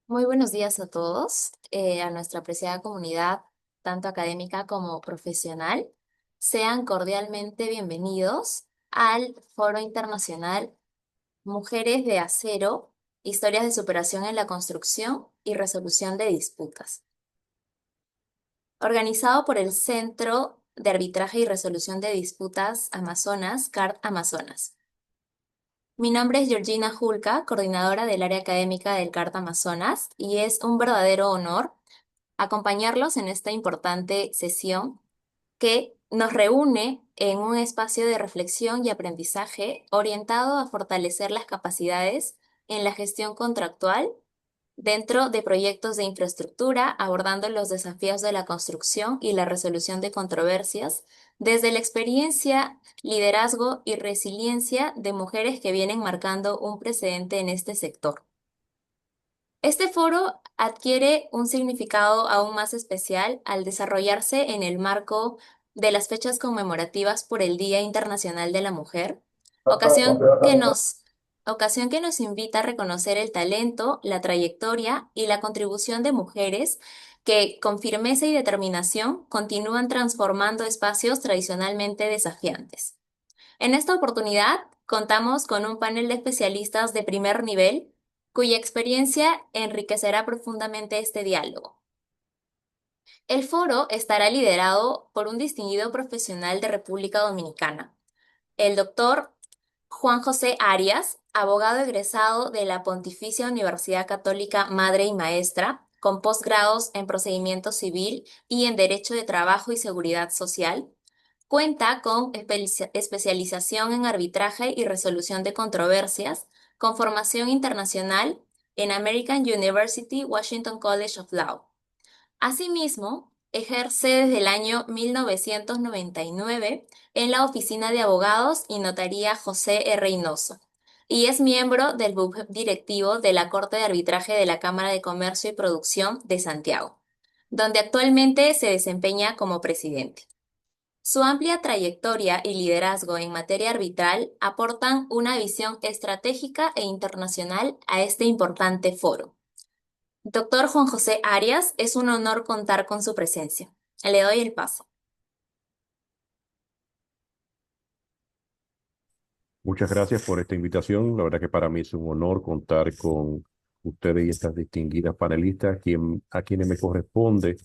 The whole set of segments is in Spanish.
Muy buenos días a todos, a nuestra apreciada comunidad, tanto académica como profesional. Sean cordialmente bienvenidos al Foro Internacional Mujeres de Acero, Historias de Superación en la Construcción y Resolución de Disputas, organizado por el Centro de Arbitraje y Resolución de Disputas Amazonas, CART Amazonas. Mi nombre es Georgina Julca, coordinadora del área académica del CART Amazonas, y es un verdadero honor acompañarlos en esta importante sesión que nos reúne en un espacio de reflexión y aprendizaje orientado a fortalecer las capacidades en la gestión contractual dentro de proyectos de infraestructura, abordando los desafíos de la construcción y la resolución de controversias desde la experiencia, liderazgo y resiliencia de mujeres que vienen marcando un precedente en este sector. Este foro adquiere un significado aún más especial al desarrollarse en el marco de las fechas conmemorativas por el Día Internacional de la Mujer, ocasión que nos, ocasión que nos invita a reconocer el talento, la trayectoria y la contribución de mujeres que con firmeza y determinación continúan transformando espacios tradicionalmente desafiantes. En esta oportunidad, contamos con un panel de especialistas de primer nivel cuya experiencia enriquecerá profundamente este diálogo. El foro estará liderado por un distinguido profesional de República Dominicana, el doctor Juan José Arias, abogado egresado de la Pontificia Universidad Católica Madre y Maestra, con posgrados en Procedimiento Civil y en Derecho de Trabajo y Seguridad Social. Cuenta con especialización en arbitraje y resolución de controversias, con formación internacional en American University Washington College of Law. Asimismo, ejerce desde el año 1999 en la Oficina de Abogados y Notaría José E. Reynoso y es miembro del BUP directivo de la Corte de Arbitraje de la Cámara de Comercio y Producción de Santiago, donde actualmente se desempeña como presidente. Su amplia trayectoria y liderazgo en materia arbitral aportan una visión estratégica e internacional a este importante foro. Doctor Juan José Arias, es un honor contar con su presencia. Le doy el paso. Muchas gracias por esta invitación. La verdad que para mí es un honor contar con ustedes y estas distinguidas panelistas, a quienes me corresponde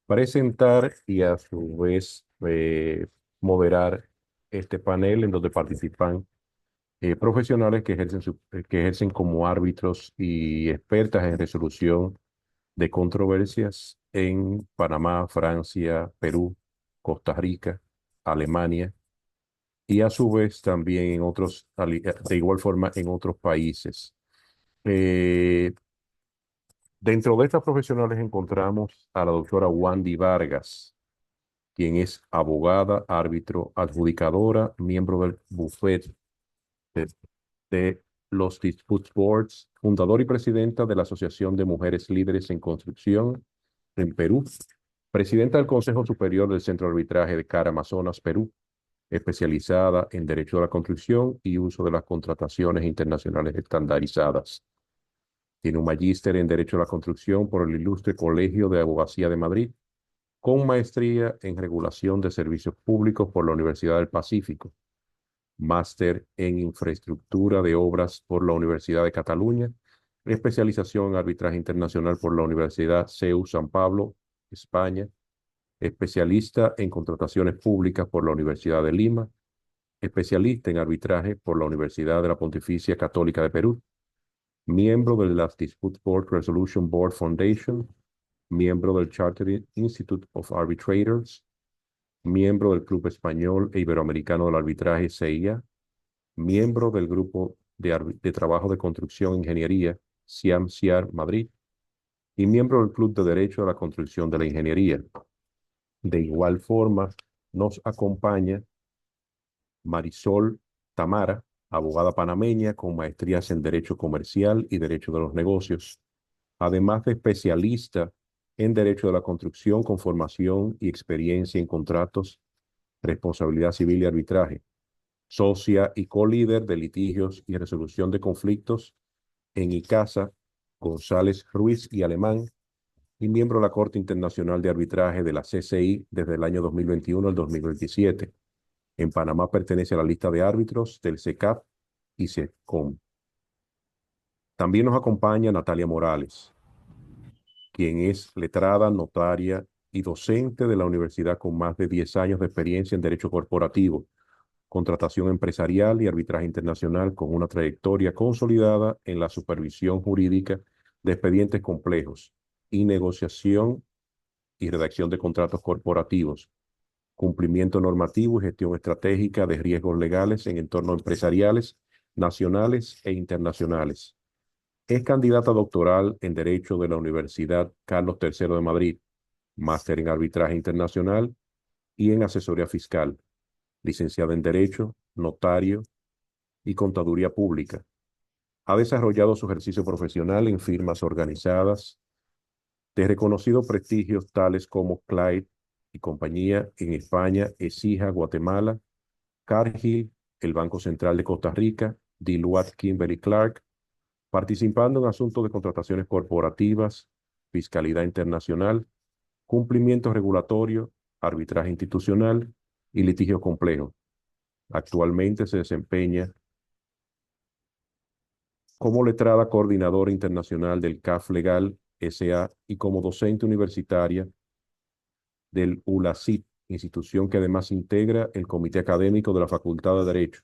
presentar y a su vez moderar este panel en donde participan profesionales que ejercen como árbitros y expertas en resolución de controversias en Panamá, Francia, Perú, Costa Rica, Alemania y a su vez también de igual forma en otros países. Eh, Dentro de estas profesionales encontramos a la doctora Wandy Vargas, quien es abogada, árbitro, adjudicadora, miembro del bufete de, de los Dispute Boards, fundadora y presidenta de la Asociación de Mujeres Líderes en Construcción en Perú, presidenta del Consejo Superior del Centro de Arbitraje de CAR Amazonas, Perú, especializada en Derecho de la Construcción y uso de las contrataciones internacionales estandarizadas. Tiene un magíster en Derecho de la Construcción por el Ilustre Colegio de Abogacía de Madrid, con maestría en Regulación de Servicios Públicos por la Universidad del Pacífico, máster en Infraestructura de Obras por la Universidad de Cataluña, especialización en Arbitraje Internacional por la Universidad CEU San Pablo, España, especialista en Contrataciones Públicas por la Universidad de Lima, especialista en arbitraje por la Universidad de la Pontificia Católica de Perú, miembro de la Dispute Board Resolution Board Foundation, miembro del Chartered Institute of Arbitrators, miembro del Club Español e Iberoamericano del Arbitraje CIA, miembro del Grupo de Trabajo de Construcción e Ingeniería, CIAM-CIAR Madrid, y miembro del Club de Derecho a la Construcción de la Ingeniería. De igual forma, nos acompaña Marisol Tamara, abogada panameña con maestrías en Derecho Comercial y Derecho de los Negocios, además de especialista en Derecho de la Construcción con formación y experiencia en contratos, responsabilidad civil y arbitraje, socia y co-líder de litigios y resolución de conflictos en ICASA González Ruiz y Alemán, y miembro de la Corte Internacional de Arbitraje de la CCI desde el año 2021 al 2027. En Panamá pertenece a la lista de árbitros del CECAP y CECOM. También nos acompaña Natalia Morales, quien es letrada, notaria y docente de la universidad con más de 10 años de experiencia en Derecho Corporativo, contratación empresarial y arbitraje internacional, con una trayectoria consolidada en la supervisión jurídica de expedientes complejos y negociación y redacción de contratos corporativos, cumplimiento normativo y gestión estratégica de riesgos legales en entornos empresariales, nacionales e internacionales. Es candidata doctoral en Derecho de la Universidad Carlos III de Madrid, máster en Arbitraje Internacional y en Asesoría Fiscal, licenciada en Derecho, Notario y Contaduría Pública. Ha desarrollado su ejercicio profesional en firmas organizadas de reconocidos prestigios tales como Clyde y compañía en España, Ecija, Guatemala, Cargill, el Banco Central de Costa Rica, Deloitte Kimberly Clark, participando en asuntos de contrataciones corporativas, fiscalidad internacional, cumplimiento regulatorio, arbitraje institucional y litigio complejo. Actualmente se desempeña como letrada coordinadora internacional del CAF Legal SA y como docente universitaria del ULACIT, institución que además integra el Comité Académico de la Facultad de Derecho.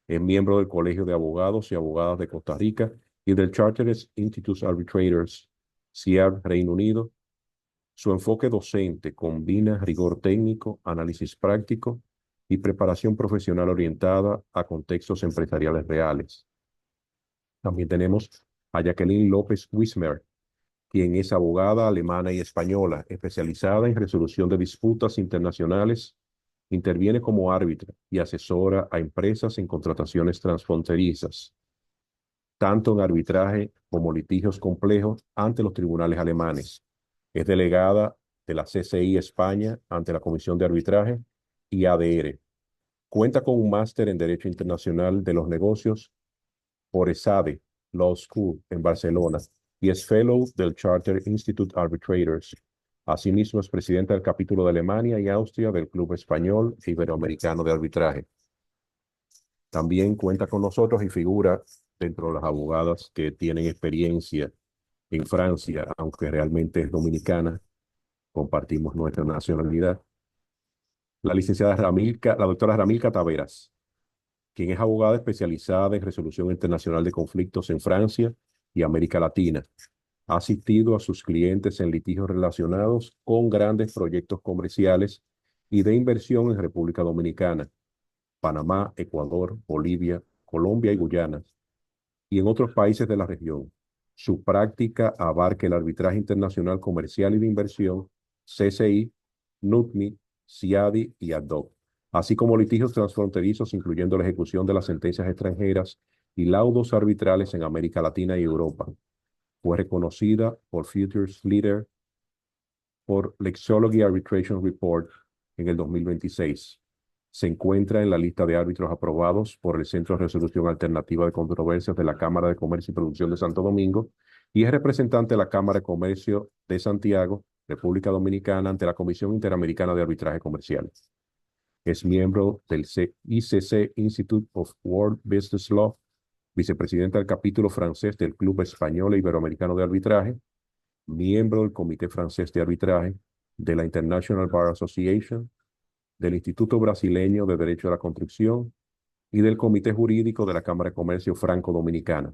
Es miembro del Colegio de Abogados y Abogadas de Costa Rica y del Chartered Institute Arbitrators, CIAB, Reino Unido. Su enfoque docente combina rigor técnico, análisis práctico y preparación profesional orientada a contextos empresariales reales. También tenemos a Jacqueline López Wismer, quien es abogada alemana y española, especializada en resolución de disputas internacionales. Interviene como árbitra y asesora a empresas en contrataciones transfronterizas, tanto en arbitraje como litigios complejos ante los tribunales alemanes. Es delegada de la CCI España ante la Comisión de Arbitraje y ADR. Cuenta con un máster en Derecho Internacional de los Negocios por ESADE Law School en Barcelona y es fellow del Charter Institute Arbitrators. Asimismo, es presidenta del capítulo de Alemania y Austria del Club Español e Iberoamericano de Arbitraje. También cuenta con nosotros y figura dentro de las abogadas que tienen experiencia en Francia, aunque realmente es dominicana, compartimos nuestra nacionalidad. La doctora Ramilca Taveras, quien es abogada especializada en resolución internacional de conflictos en Francia y América Latina. Ha asistido a sus clientes en litigios relacionados con grandes proyectos comerciales y de inversión en República Dominicana, Panamá, Ecuador, Bolivia, Colombia y Guyana, y en otros países de la región. Su práctica abarca el arbitraje internacional comercial y de inversión, CCI, NUTMI, CIADI y ADDOC, así como litigios transfronterizos, incluyendo la ejecución de las sentencias extranjeras y laudos arbitrales en América Latina y Europa. Fue reconocida por Futures Leader por Lexology Arbitration Report en el 2026. Se encuentra en la lista de árbitros aprobados por el Centro de Resolución Alternativa de Controversias de la Cámara de Comercio y Producción de Santo Domingo y es representante de la Cámara de Comercio de Santiago, República Dominicana, ante la Comisión Interamericana de Arbitraje Comercial. Es miembro del ICC Institute of World Business Law, vicepresidenta del capítulo francés del Club Español e Iberoamericano de Arbitraje, miembro del Comité Francés de Arbitraje, de la International Bar Association, del Instituto Brasileño de Derecho a la Construcción y del Comité Jurídico de la Cámara de Comercio Franco-Dominicana.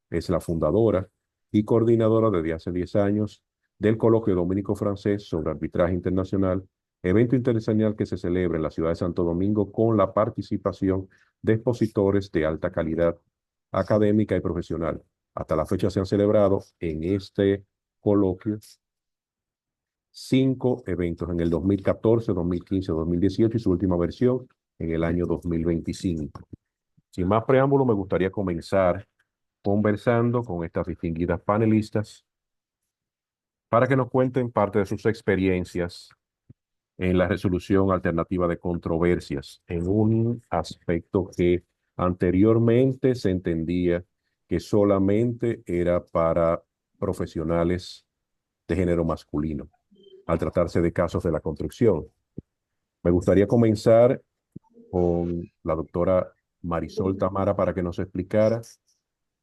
Es la fundadora y coordinadora desde hace 10 años del Coloquio Dominico-Francés sobre Arbitraje Internacional, evento internacional que se celebra en la ciudad de Santo Domingo con la participación de expositores de alta calidad académica y profesional. Hasta la fecha se han celebrado en este coloquio 5 eventos en el 2014, 2015, 2018 y su última versión en el año 2025. Sin más preámbulo, me gustaría comenzar conversando con estas distinguidas panelistas para que nos cuenten parte de sus experiencias en la resolución alternativa de controversias, en un aspecto que anteriormente se entendía que solamente era para profesionales de género masculino al tratarse de casos de la construcción. Me gustaría comenzar con la doctora Marisol Tamara para que nos explicara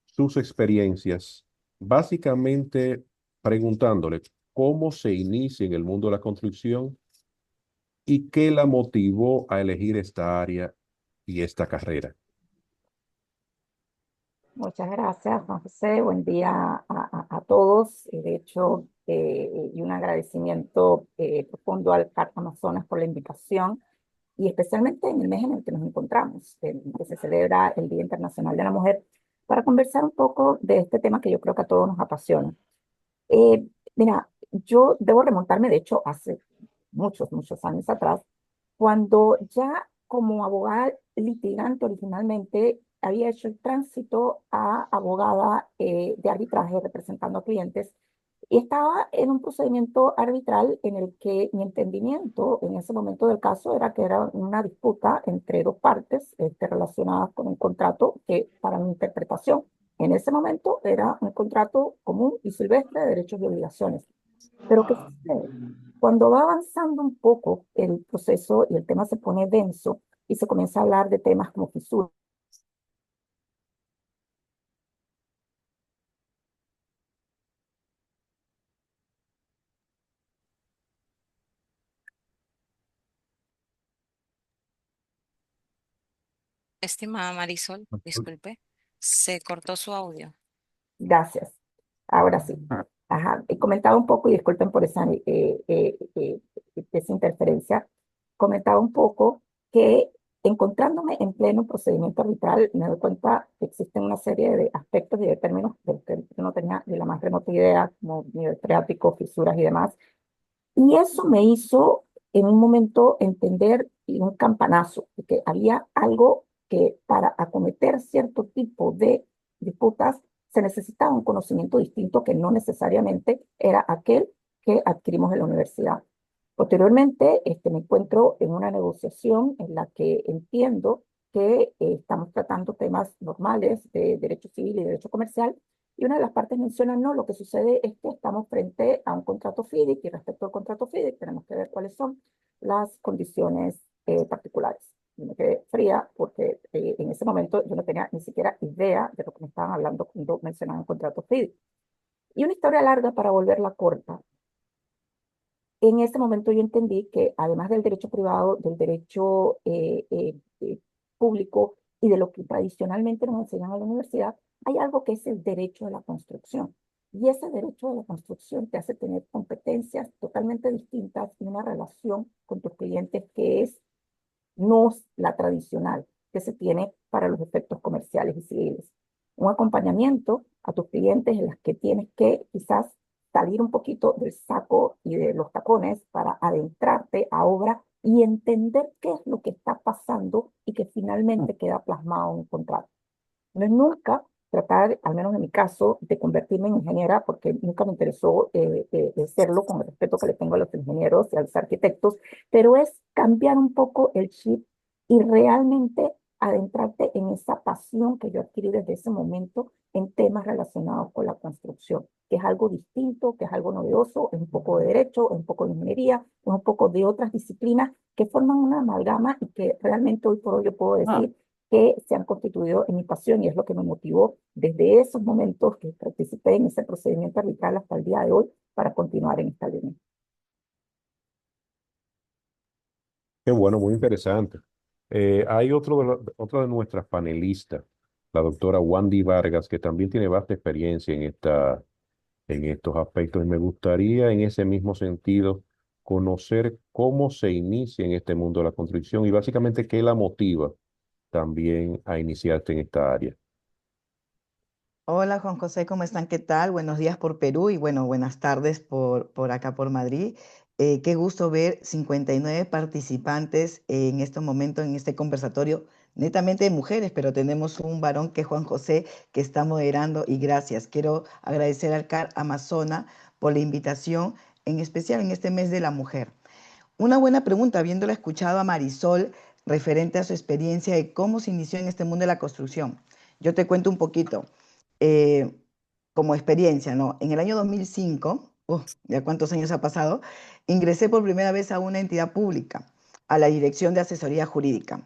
sus experiencias, básicamente preguntándole cómo se inicia en el mundo de la construcción y qué la motivó a elegir esta área y esta carrera. Muchas gracias, Juan José. Buen día a todos. De hecho, y un agradecimiento profundo al CART Amazonas por la invitación y especialmente en el mes en el que nos encontramos, en que se celebra el Día Internacional de la Mujer, para conversar un poco de este tema que yo creo que a todos nos apasiona. Mira, yo debo remontarme, de hecho, hace muchos años atrás, cuando ya como abogada litigante originalmente había hecho el tránsito a abogada de arbitraje representando a clientes y estaba en un procedimiento arbitral en el que mi entendimiento en ese momento del caso era que era una disputa entre dos partes relacionadas con un contrato que para mi interpretación en ese momento era un contrato común y silvestre de derechos y obligaciones. Pero ¿qué sucede? Cuando va avanzando un poco el proceso y el tema se pone denso y se comienza a hablar de temas como fisuras, Estimada Marisol, disculpe, se cortó su audio. gracias. Ahora sí. Ajá. He comentado un poco, y disculpen por esa interferencia, comentaba un poco que encontrándome en pleno procedimiento arbitral, me doy cuenta que existen una serie de aspectos y de términos de los que yo no tenía ni la más remota idea, como nivel freático, fisuras y demás. Y eso me hizo en un momento entender y un campanazo, de que había algo que para acometer cierto tipo de disputas se necesitaba un conocimiento distinto que no necesariamente era aquel que adquirimos en la universidad. Posteriormente, me encuentro en una negociación en la que entiendo que estamos tratando temas normales de derecho civil y derecho comercial, y una de las partes menciona, no, lo que sucede es que estamos frente a un contrato FIDIC y respecto al contrato FIDIC tenemos que ver cuáles son las condiciones particulares. Yo me quedé fría porque en ese momento yo no tenía ni siquiera idea de lo que me estaban hablando cuando mencionaban contrato FIDIC. Y una historia larga para volverla corta. En ese momento yo entendí que además del derecho privado, del derecho público y de lo que tradicionalmente nos enseñan en la universidad, hay algo que es el derecho de la construcción. Y ese derecho de la construcción te hace tener competencias totalmente distintas y una relación con tus clientes que es no la tradicional que se tiene para los efectos comerciales y civiles. Un acompañamiento a tus clientes en las que tienes que quizás salir un poquito del saco y de los tacones para adentrarte a obra y entender qué es lo que está pasando y que finalmente queda plasmado en un contrato. No es nunca tratar, al menos en mi caso, de convertirme en ingeniera, porque nunca me interesó serlo con el respeto que le tengo a los ingenieros y a los arquitectos, pero es cambiar un poco el chip y realmente adentrarte en esa pasión que yo adquirí desde ese momento en temas relacionados con la construcción, que es algo distinto, que es algo novedoso, es un poco de derecho, es un poco de ingeniería, es un poco de otras disciplinas que forman una amalgama y que realmente hoy por hoy yo puedo decir que se han constituido en mi pasión y es lo que me motivó desde esos momentos que participé en ese procedimiento arbitral hasta el día de hoy para continuar en esta línea. Qué bueno, muy interesante. Hay otra de nuestras panelistas, la doctora Wandy Vargas, que también tiene vasta experiencia en estos aspectos y me gustaría en ese mismo sentido conocer cómo se inicia en este mundo de la construcción y básicamente qué la motiva también a iniciarte en esta área. Hola Juan José, ¿cómo están? ¿Qué tal? Buenos días por Perú y bueno, buenas tardes por acá por Madrid. Qué gusto ver 59 participantes en este momento, en este conversatorio, netamente de mujeres, pero tenemos un varón que es Juan José, que está moderando y gracias. Quiero agradecer al CAR Amazona por la invitación, en especial en este mes de la mujer. Una buena pregunta, habiéndola escuchado a Marisol referente a su experiencia de cómo se inició en este mundo de la construcción. Yo te cuento un poquito. Eh, como experiencia, ¿no? En el año 2005, ya cuántos años ha pasado, ingresé por primera vez a una entidad pública, a la Dirección de Asesoría Jurídica.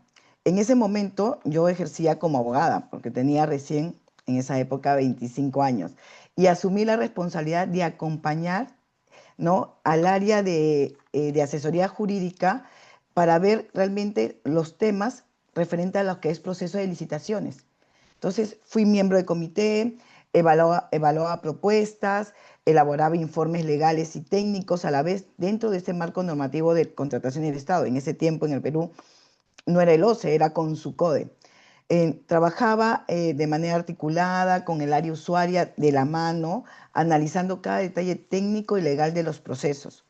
En ese momento yo ejercía como abogada, porque tenía recién en esa época 25 años, y asumí la responsabilidad de acompañar, ¿no?, al área de asesoría jurídica para ver realmente los temas referentes a lo que es proceso de licitaciones. Entonces, fui miembro del comité, evaluaba propuestas, elaboraba informes legales y técnicos a la vez dentro de este marco normativo de contratación del Estado. En ese tiempo en el Perú no era el OCE, era con su CODE. Trabajaba de manera articulada con el área usuaria de la mano, analizando cada detalle técnico y legal de los procesos.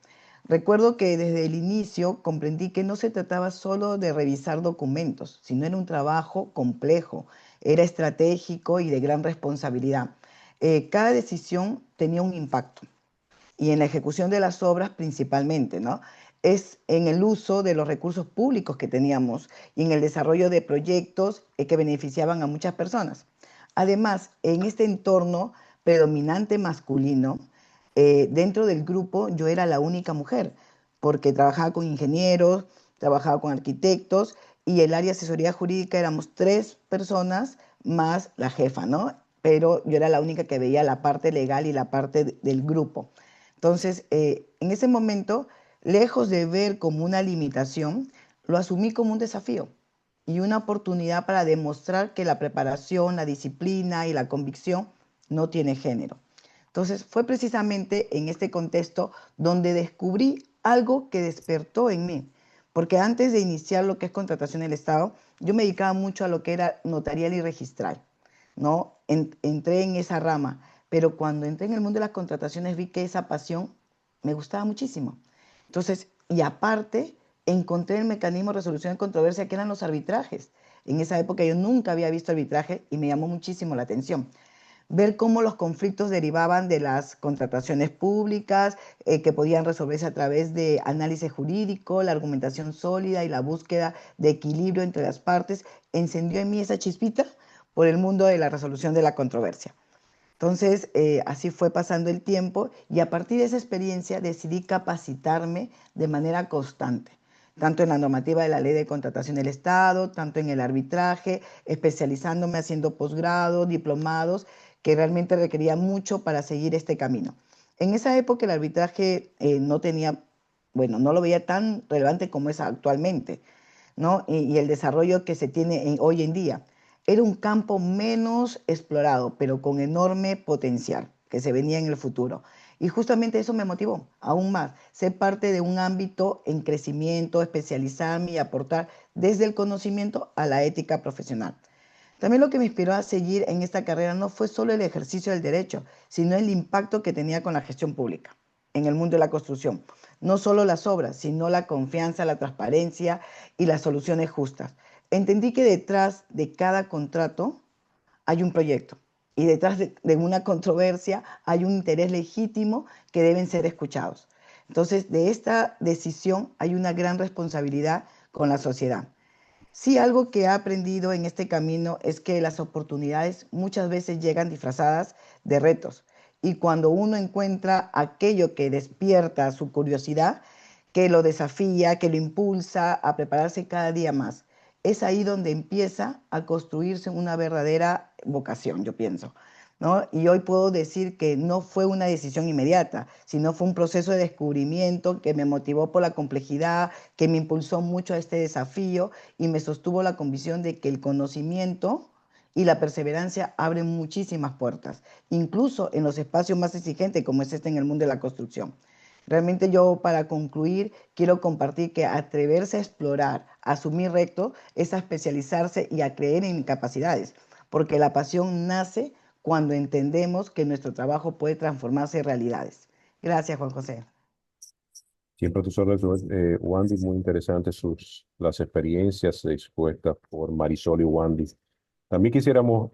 Recuerdo que desde el inicio comprendí que no se trataba solo de revisar documentos, sino era un trabajo complejo, era estratégico y de gran responsabilidad. Cada decisión tenía un impacto y en la ejecución de las obras principalmente, ¿no? Es en el uso de los recursos públicos que teníamos y en el desarrollo de proyectos que beneficiaban a muchas personas. Además, en este entorno predominante masculino, dentro del grupo yo era la única mujer, porque trabajaba con ingenieros, trabajaba con arquitectos y el área de asesoría jurídica éramos 3 personas más la jefa, ¿no? Pero yo era la única que veía la parte legal y la parte del grupo. Entonces, en ese momento, lejos de ver como una limitación, lo asumí como un desafío y una oportunidad para demostrar que la preparación, la disciplina y la convicción no tiene género. Entonces, fue precisamente en este contexto donde descubrí algo que despertó en mí, porque antes de iniciar lo que es contratación del Estado, yo me dedicaba mucho a lo que era notarial y registral, ¿no? Entré en esa rama, pero cuando entré en el mundo de las contrataciones vi que esa pasión me gustaba muchísimo. Entonces, y aparte, encontré el mecanismo de resolución de controversia que eran los arbitrajes. En esa época yo nunca había visto arbitraje y me llamó muchísimo la atención. Ver cómo los conflictos derivaban de las contrataciones públicas, que podían resolverse a través de análisis jurídico, la argumentación sólida y la búsqueda de equilibrio entre las partes, encendió en mí esa chispita por el mundo de la resolución de la controversia. Entonces, así fue pasando el tiempo y a partir de esa experiencia decidí capacitarme de manera constante, tanto en la normativa de la Ley de Contratación del Estado, tanto en el arbitraje, especializándome, haciendo posgrados, diplomados, que realmente requería mucho para seguir este camino. En esa época el arbitraje no tenía, bueno, no lo veía tan relevante como es actualmente, ¿no? Y el desarrollo que se tiene hoy en día. Era un campo menos explorado, pero con enorme potencial que se venía en el futuro. Y justamente eso me motivó aún más, ser parte de un ámbito en crecimiento, especializarme y aportar desde el conocimiento a la ética profesional. También lo que me inspiró a seguir en esta carrera no fue solo el ejercicio del derecho, sino el impacto que tenía con la gestión pública en el mundo de la construcción. No solo las obras, sino la confianza, la transparencia y las soluciones justas. Entendí que detrás de cada contrato hay un proyecto y detrás de una controversia hay un interés legítimo que deben ser escuchados. Entonces, de esta decisión hay una gran responsabilidad con la sociedad. Sí, algo que he aprendido en este camino es que las oportunidades muchas veces llegan disfrazadas de retos. Y cuando uno encuentra aquello que despierta su curiosidad, que lo desafía, que lo impulsa a prepararse cada día más, es ahí donde empieza a construirse una verdadera vocación, yo pienso, ¿no? Y hoy puedo decir que no fue una decisión inmediata, sino fue un proceso de descubrimiento que me motivó por la complejidad, que me impulsó mucho a este desafío y me sostuvo la convicción de que el conocimiento y la perseverancia abren muchísimas puertas, incluso en los espacios más exigentes como es este en el mundo de la construcción. Realmente yo, para concluir, quiero compartir que atreverse a explorar, a asumir retos, es a especializarse y a creer en capacidades, porque la pasión nace cuando entendemos que nuestro trabajo puede transformarse en realidades. Gracias, Juan José. Siempre tus órdenes, Wandy, muy interesantes las experiencias expuestas por Marisol y Wandy. También quisiéramos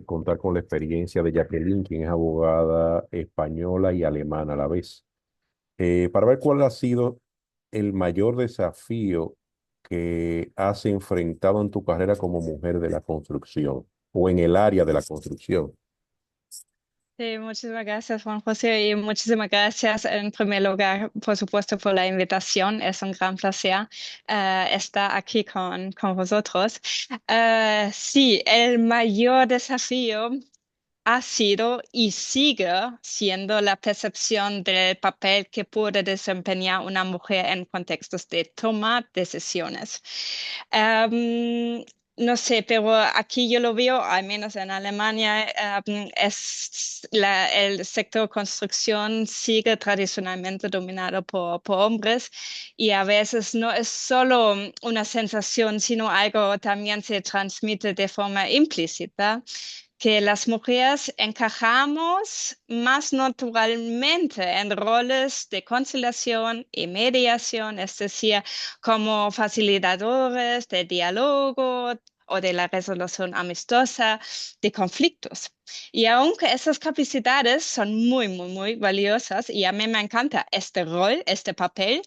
contar con la experiencia de Jacqueline, quien es abogada española y alemana a la vez, para ver cuál ha sido el mayor desafío que has enfrentado en tu carrera como mujer de la construcción o en el área de la construcción. Sí, muchísimas gracias, Juan José, y muchísimas gracias en primer lugar, por supuesto, por la invitación. Es un gran placer estar aquí con vosotros. Sí, el mayor desafío ha sido y sigue siendo la percepción del papel que puede desempeñar una mujer en contextos de tomar decisiones. Em, no sé, pero aquí yo lo veo, al menos en Alemania, el sector construcción sigue tradicionalmente dominado por hombres y a veces no es solo una sensación, sino algo también se transmite de forma implícita que las mujeres encajamos más naturalmente en roles de conciliación y mediación, es decir, como facilitadores de diálogo o de la resolución amistosa de conflictos. Y aunque esas capacidades son muy valiosas y a mí me encanta este rol, este papel,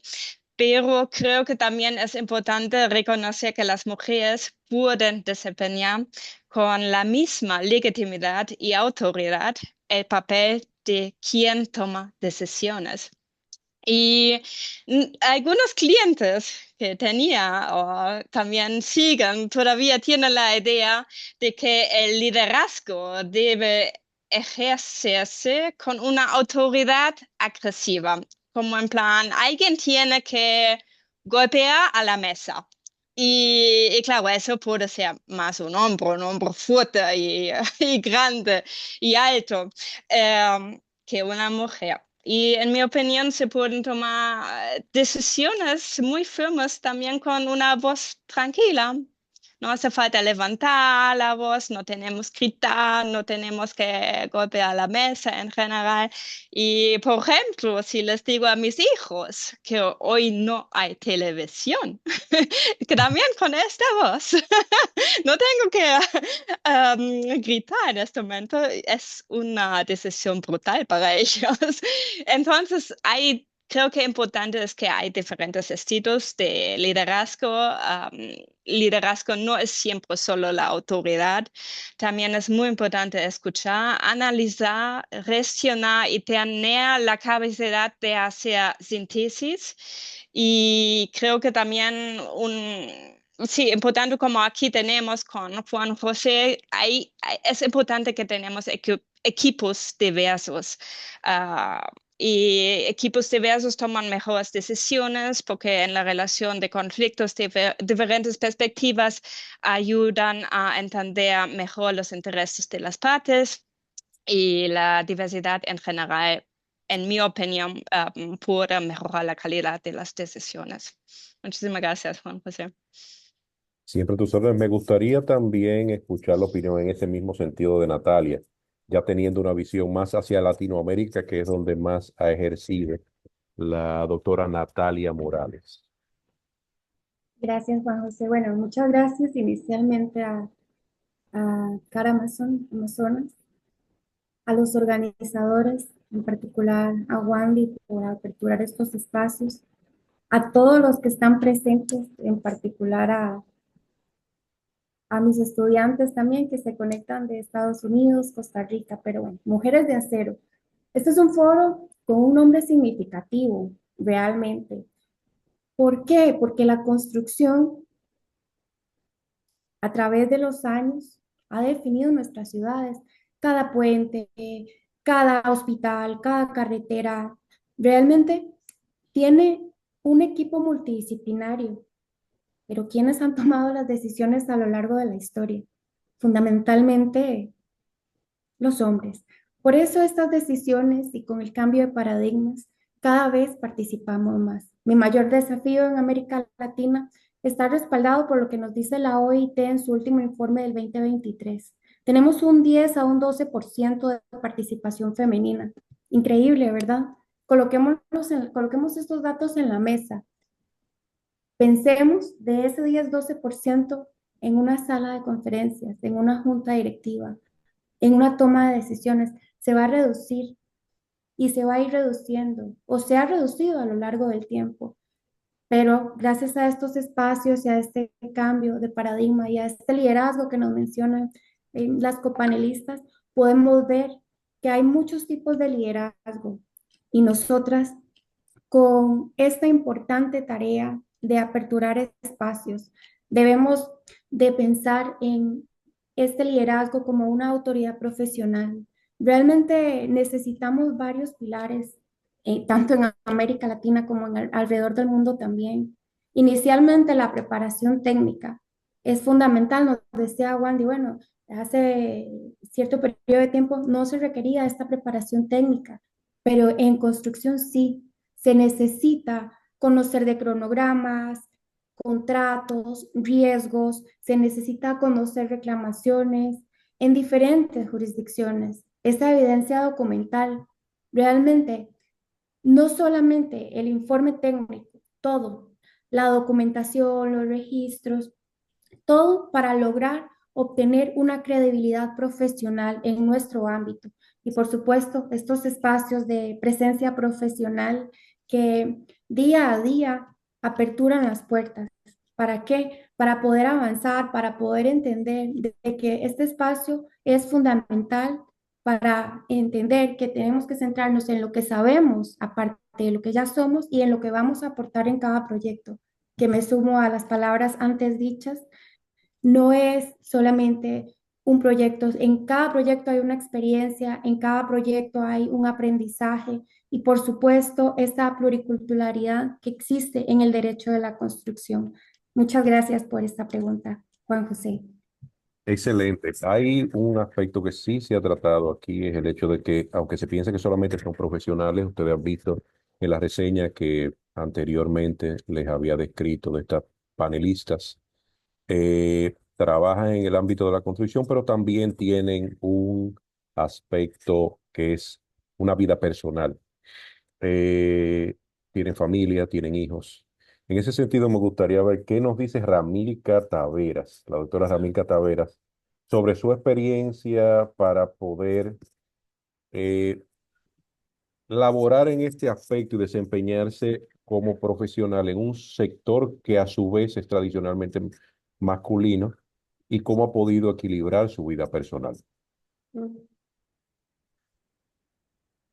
pero creo que también es importante reconocer que las mujeres pueden desempeñar con la misma legitimidad y autoridad el papel de quien toma decisiones. Y algunos clientes que tenía o también siguen, todavía tienen la idea de que el liderazgo debe ejercerse con una autoridad agresiva, como en plan, alguien tiene que golpear a la mesa. Y claro, eso puede ser más un hombre fuerte y grande y alto que una mujer. Y en mi opinión se pueden tomar decisiones muy firmes también con una voz tranquila. No hace falta levantar la voz, no tenemos que gritar, no tenemos que golpear la mesa en general. Y por ejemplo, si les digo a mis hijos que hoy no hay televisión, que también con esta voz no tengo que gritar en este momento, es una decisión brutal para ellos. Entonces, creo que importante es que hay diferentes estilos de liderazgo. Liderazgo no es siempre solo la autoridad. También es muy importante escuchar, analizar, gestionar y tener la capacidad de hacer síntesis. Y creo que también sí, importante como aquí tenemos con Juan José, es importante que tenemos equipos diversos. Y equipos diversos toman mejores decisiones porque en la relación de conflictos diferentes perspectivas ayudan a entender mejor los intereses de las partes y la diversidad en general, en mi opinión, puede mejorar la calidad de las decisiones. Muchísimas gracias, Juan José. Siempre tus órdenes. Me gustaría también escuchar la opinión en ese mismo sentido de Natalia, ya teniendo una visión más hacia Latinoamérica, que es donde más ha ejercido la doctora Natalia Morales. Gracias, Juan José. Bueno, muchas gracias inicialmente a Cara Amazonas, a los organizadores, en particular a Wandy por aperturar estos espacios, a todos los que están presentes, en particular a mis estudiantes también que se conectan de Estados Unidos, Costa Rica, pero bueno, Mujeres de Acero. Este es un foro con un nombre significativo, realmente. ¿Por qué? Porque la construcción a través de los años ha definido nuestras ciudades, cada puente, cada hospital, cada carretera, realmente tiene un equipo multidisciplinario, pero ¿quiénes han tomado las decisiones a lo largo de la historia? Fundamentalmente los hombres. Por eso estas decisiones y con el cambio de paradigmas, cada vez participamos más. Mi mayor desafío en América Latina está respaldado por lo que nos dice la OIT en su último informe del 2023. Tenemos un 10 a un 12% de participación femenina. Increíble, ¿verdad? Coloquemos estos datos en la mesa. Pensemos de ese 10-12% en una sala de conferencias, en una junta directiva, en una toma de decisiones. Se va a reducir y se va a ir reduciendo o se ha reducido a lo largo del tiempo. Pero gracias a estos espacios y a este cambio de paradigma y a este liderazgo que nos mencionan las copanelistas, podemos ver que hay muchos tipos de liderazgo y nosotras con esta importante tarea de aperturar espacios, debemos de pensar en este liderazgo como una autoridad profesional. Realmente necesitamos varios pilares, tanto en América Latina como alrededor del mundo también. Inicialmente la preparación técnica es fundamental, nos decía Wandy, bueno, hace cierto periodo de tiempo no se requería esta preparación técnica, pero en construcción sí se necesita conocer de cronogramas, contratos, riesgos, se necesita conocer reclamaciones en diferentes jurisdicciones. Esa evidencia documental, realmente, no solamente el informe técnico, todo, la documentación, los registros, todo para lograr obtener una credibilidad profesional en nuestro ámbito. Y por supuesto, estos espacios de presencia profesional que día a día aperturan las puertas. ¿Para qué? Para poder avanzar, para poder entender de que este espacio es fundamental para entender que tenemos que centrarnos en lo que sabemos, aparte de lo que ya somos, y en lo que vamos a aportar en cada proyecto, que me sumo a las palabras antes dichas. No es solamente un proyecto, en cada proyecto hay una experiencia, en cada proyecto hay un aprendizaje y por supuesto esta pluriculturalidad que existe en el derecho de la construcción. Muchas gracias por esta pregunta, Juan José. Excelente. Hay un aspecto que sí se ha tratado aquí, es el hecho de que, aunque se piense que solamente son profesionales, ustedes han visto en la reseña que anteriormente les había descrito de estas panelistas, trabajan en el ámbito de la construcción, pero también tienen un aspecto que es una vida personal. eh, Tienen familia, tienen hijos. En ese sentido, me gustaría ver qué nos dice Ramilca Taveras, la doctora Ramilca Taveras, sobre su experiencia para poder eh, laborar en este aspecto y desempeñarse como profesional en un sector que a su vez es tradicionalmente masculino y cómo ha podido equilibrar su vida personal.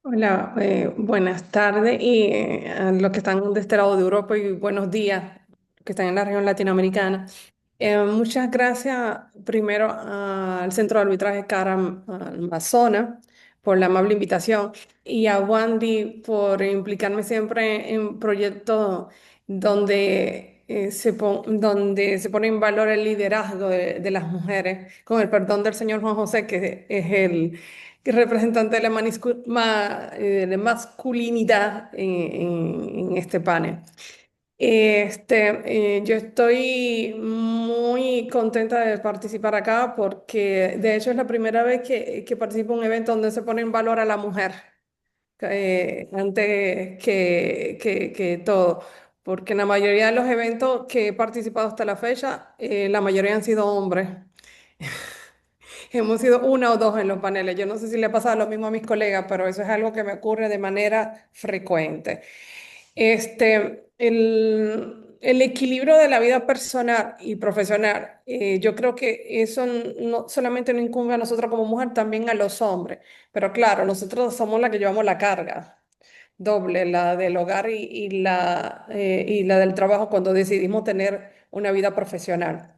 Hola, buenas tardes y a los que están de este lado de Europa y buenos días, que están en la región latinoamericana. Muchas gracias primero al Centro de Arbitraje Cara Amazonas por la amable invitación y a Wandy por implicarme siempre en proyectos donde, donde se pone en valor el liderazgo de las mujeres, con el perdón del señor Juan José, que es el representante de la, de masculinidad en este panel. Yo estoy muy contenta de participar acá porque de hecho es la primera vez que participo en un evento donde se pone en valor a la mujer antes que todo, porque en la mayoría de los eventos que he participado hasta la fecha, la mayoría han sido hombres. Hemos sido una o dos en los paneles. Yo no sé si le ha pasado lo mismo a mis colegas, pero eso es algo que me ocurre de manera frecuente. El equilibrio de la vida personal y profesional, yo creo que eso no solamente nos incumbe a nosotros como mujer, también a los hombres. Pero claro, nosotros somos la que llevamos la carga doble, la del hogar y la del trabajo cuando decidimos tener una vida profesional.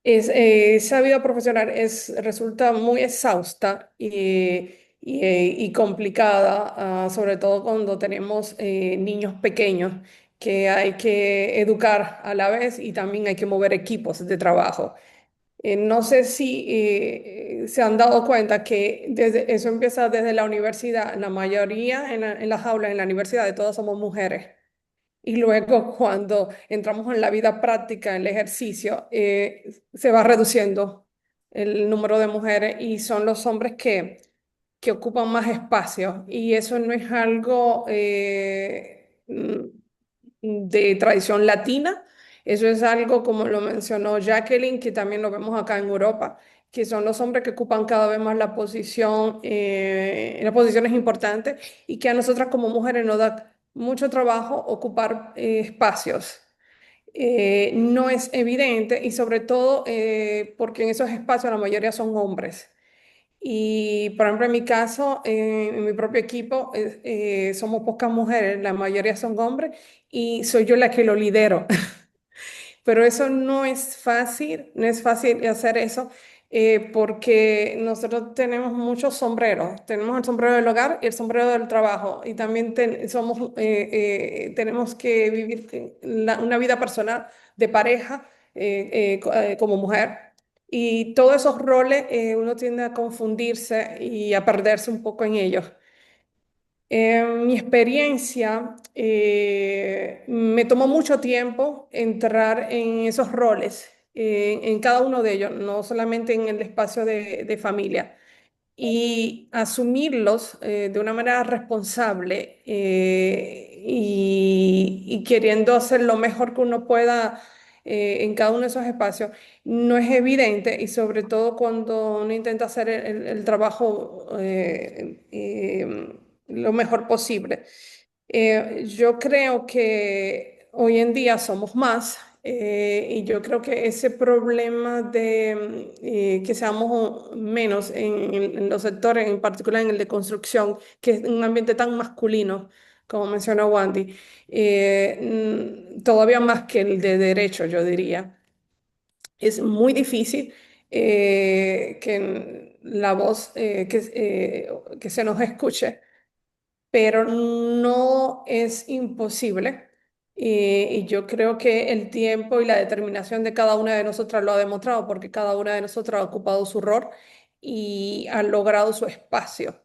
Esa vida profesional resulta muy exhausta y complicada, sobre todo cuando tenemos niños pequeños que hay que educar a la vez y también hay que mover equipos de trabajo. No sé si se han dado cuenta que eso empieza desde la universidad. La mayoría en las aulas, en la universidad, de todas somos mujeres. Y luego cuando entramos en la vida práctica, en el ejercicio, se va reduciendo el número de mujeres y son los hombres que ocupan más espacio. Y eso no es algo de tradición latina, eso es algo como lo mencionó Jacqueline, que también lo vemos acá en Europa, que son los hombres que ocupan cada vez más la posición, las posiciones importantes y que a nosotras como mujeres nos da mucho trabajo ocupar espacios. No es evidente y sobre todo porque en esos espacios la mayoría son hombres. Y, por ejemplo, en mi caso, en mi propio equipo, somos pocas mujeres, la mayoría son hombres, y soy yo la que lo lidero. Pero eso no es fácil, no es fácil hacer eso, porque nosotros tenemos muchos sombreros. Tenemos el sombrero del hogar y el sombrero del trabajo. Y también tenemos que vivir una vida personal de pareja como mujer. Y todos esos roles uno tiende a confundirse y a perderse un poco en ellos. En mi experiencia, me tomó mucho tiempo entrar en esos roles, en cada uno de ellos, no solamente en el espacio de familia, y asumirlos de una manera responsable y queriendo hacer lo mejor que uno pueda en cada uno de esos espacios, no es evidente y sobre todo cuando uno intenta hacer el trabajo lo mejor posible. Yo creo que hoy en día somos más y yo creo que ese problema de que seamos menos en los sectores, en particular en el de construcción, que es un ambiente tan masculino, como mencionó Wandy, todavía más que el de derecho, yo diría. Es muy difícil que la voz que se nos escuche, pero no es imposible. Y yo creo que el tiempo y la determinación de cada una de nosotras lo ha demostrado, porque cada una de nosotras ha ocupado su rol y ha logrado su espacio.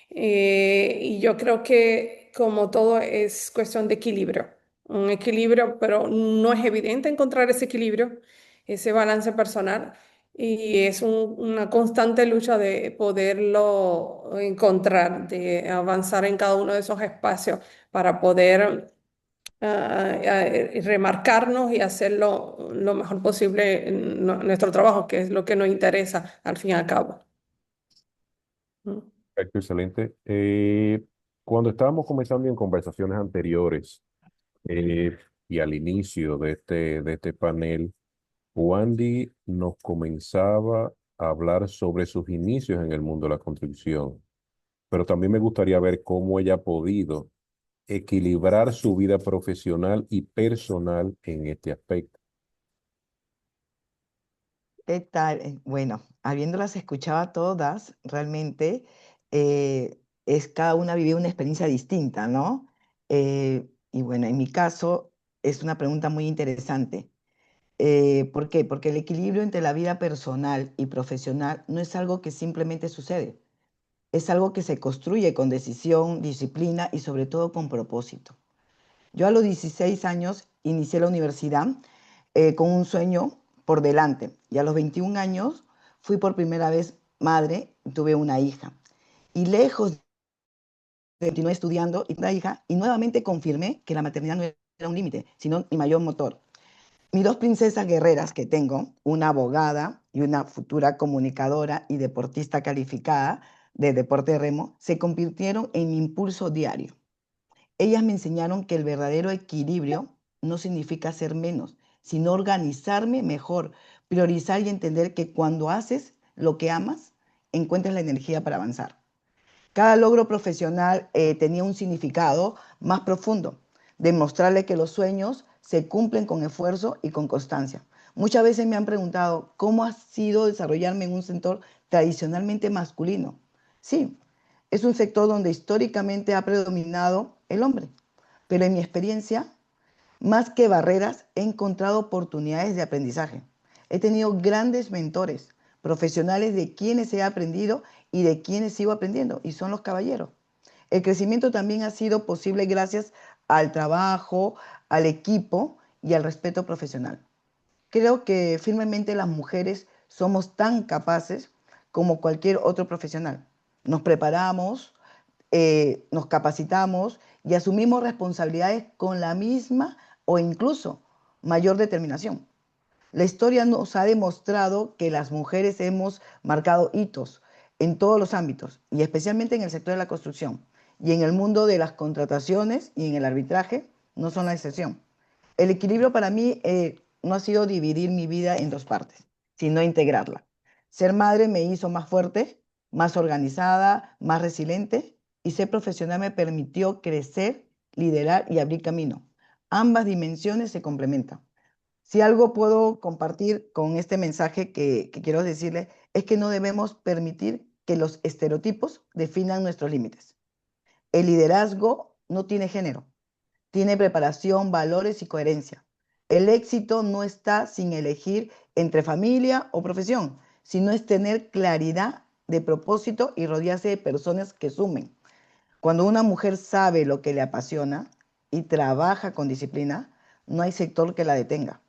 Y yo creo que como todo es cuestión de equilibrio, un equilibrio, pero no es evidente encontrar ese equilibrio, ese balance personal. Y es una constante lucha de poderlo encontrar, de avanzar en cada uno de esos espacios para poder remarcarnos y hacerlo lo mejor posible en nuestro trabajo, que es lo que nos interesa al fin y al cabo. Mm. Perfecto, excelente. Cuando estábamos comenzando en conversaciones anteriores y al inicio de este panel, Wandy nos comenzaba a hablar sobre sus inicios en el mundo de la construcción, pero también me gustaría ver cómo ella ha podido equilibrar su vida profesional y personal en este aspecto. ¿Qué tal? Bueno, habiéndolas escuchado a todas, realmente es cada una vive una experiencia distinta, ¿no? Y bueno, en mi caso es una pregunta muy interesante. ¿Por qué? Porque el equilibrio entre la vida personal y profesional no es algo que simplemente sucede, es algo que se construye con decisión, disciplina y sobre todo con propósito. Yo a los 16 años inicié la universidad con un sueño por delante y a los 21 años fui por primera vez madre, tuve una hija y lejos de continuar estudiando y una hija y nuevamente confirmé que la maternidad no era un límite, sino mi mayor motor. Mis dos princesas guerreras que tengo, una abogada y una futura comunicadora y deportista calificada de deporte de remo, se convirtieron en mi impulso diario. Ellas me enseñaron que el verdadero equilibrio no significa ser menos, sino organizarme mejor, priorizar y entender que cuando haces lo que amas, encuentras la energía para avanzar. Cada logro profesional tenía un significado más profundo, demostrarle que los sueños se cumplen con esfuerzo y con constancia. Muchas veces me han preguntado cómo ha sido desarrollarme en un sector tradicionalmente masculino. Sí, es un sector donde históricamente ha predominado el hombre, pero en mi experiencia, más que barreras, he encontrado oportunidades de aprendizaje. He tenido grandes mentores, profesionales de quienes he aprendido y de quienes sigo aprendiendo, y son los caballeros. El crecimiento también ha sido posible gracias al trabajo, al equipo y al respeto profesional. Creo que firmemente las mujeres somos tan capaces como cualquier otro profesional. Nos preparamos, nos capacitamos y asumimos responsabilidades con la misma o incluso mayor determinación. La historia nos ha demostrado que las mujeres hemos marcado hitos en todos los ámbitos y especialmente en el sector de la construcción y en el mundo de las contrataciones y en el arbitraje no son la excepción. El equilibrio para mí no ha sido dividir mi vida en dos partes, sino integrarla. Ser madre me hizo más fuerte, más organizada, más resiliente, y ser profesional me permitió crecer, liderar y abrir camino. Ambas dimensiones se complementan. Si algo puedo compartir con este mensaje que quiero decirle, es que no debemos permitir que los estereotipos definan nuestros límites. El liderazgo no tiene género, tiene preparación, valores y coherencia. El éxito no está sin elegir entre familia o profesión, sino es tener claridad de propósito y rodearse de personas que sumen. Cuando una mujer sabe lo que le apasiona y trabaja con disciplina, no hay sector que la detenga.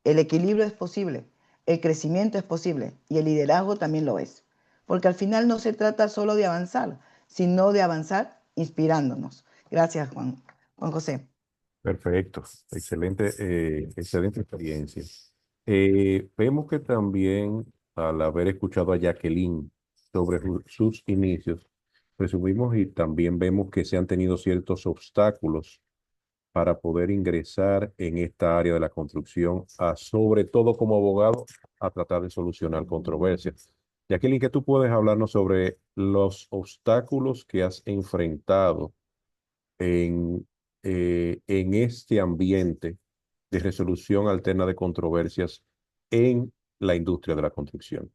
El equilibrio es posible, el crecimiento es posible y el liderazgo también lo es. Porque al final no se trata solo de avanzar, sino de avanzar inspirándonos. Gracias, Juan José. Perfecto, excelente, excelente experiencia. Vemos que también al haber escuchado a Jacqueline sobre sus inicios, presumimos y también vemos que se han tenido ciertos obstáculos para poder ingresar en esta área de la construcción, sobre todo como abogado, a tratar de solucionar controversias. Jacqueline, ¿qué tú puedes hablarnos sobre los obstáculos que has enfrentado en, en este ambiente de resolución alterna de controversias en la industria de la construcción?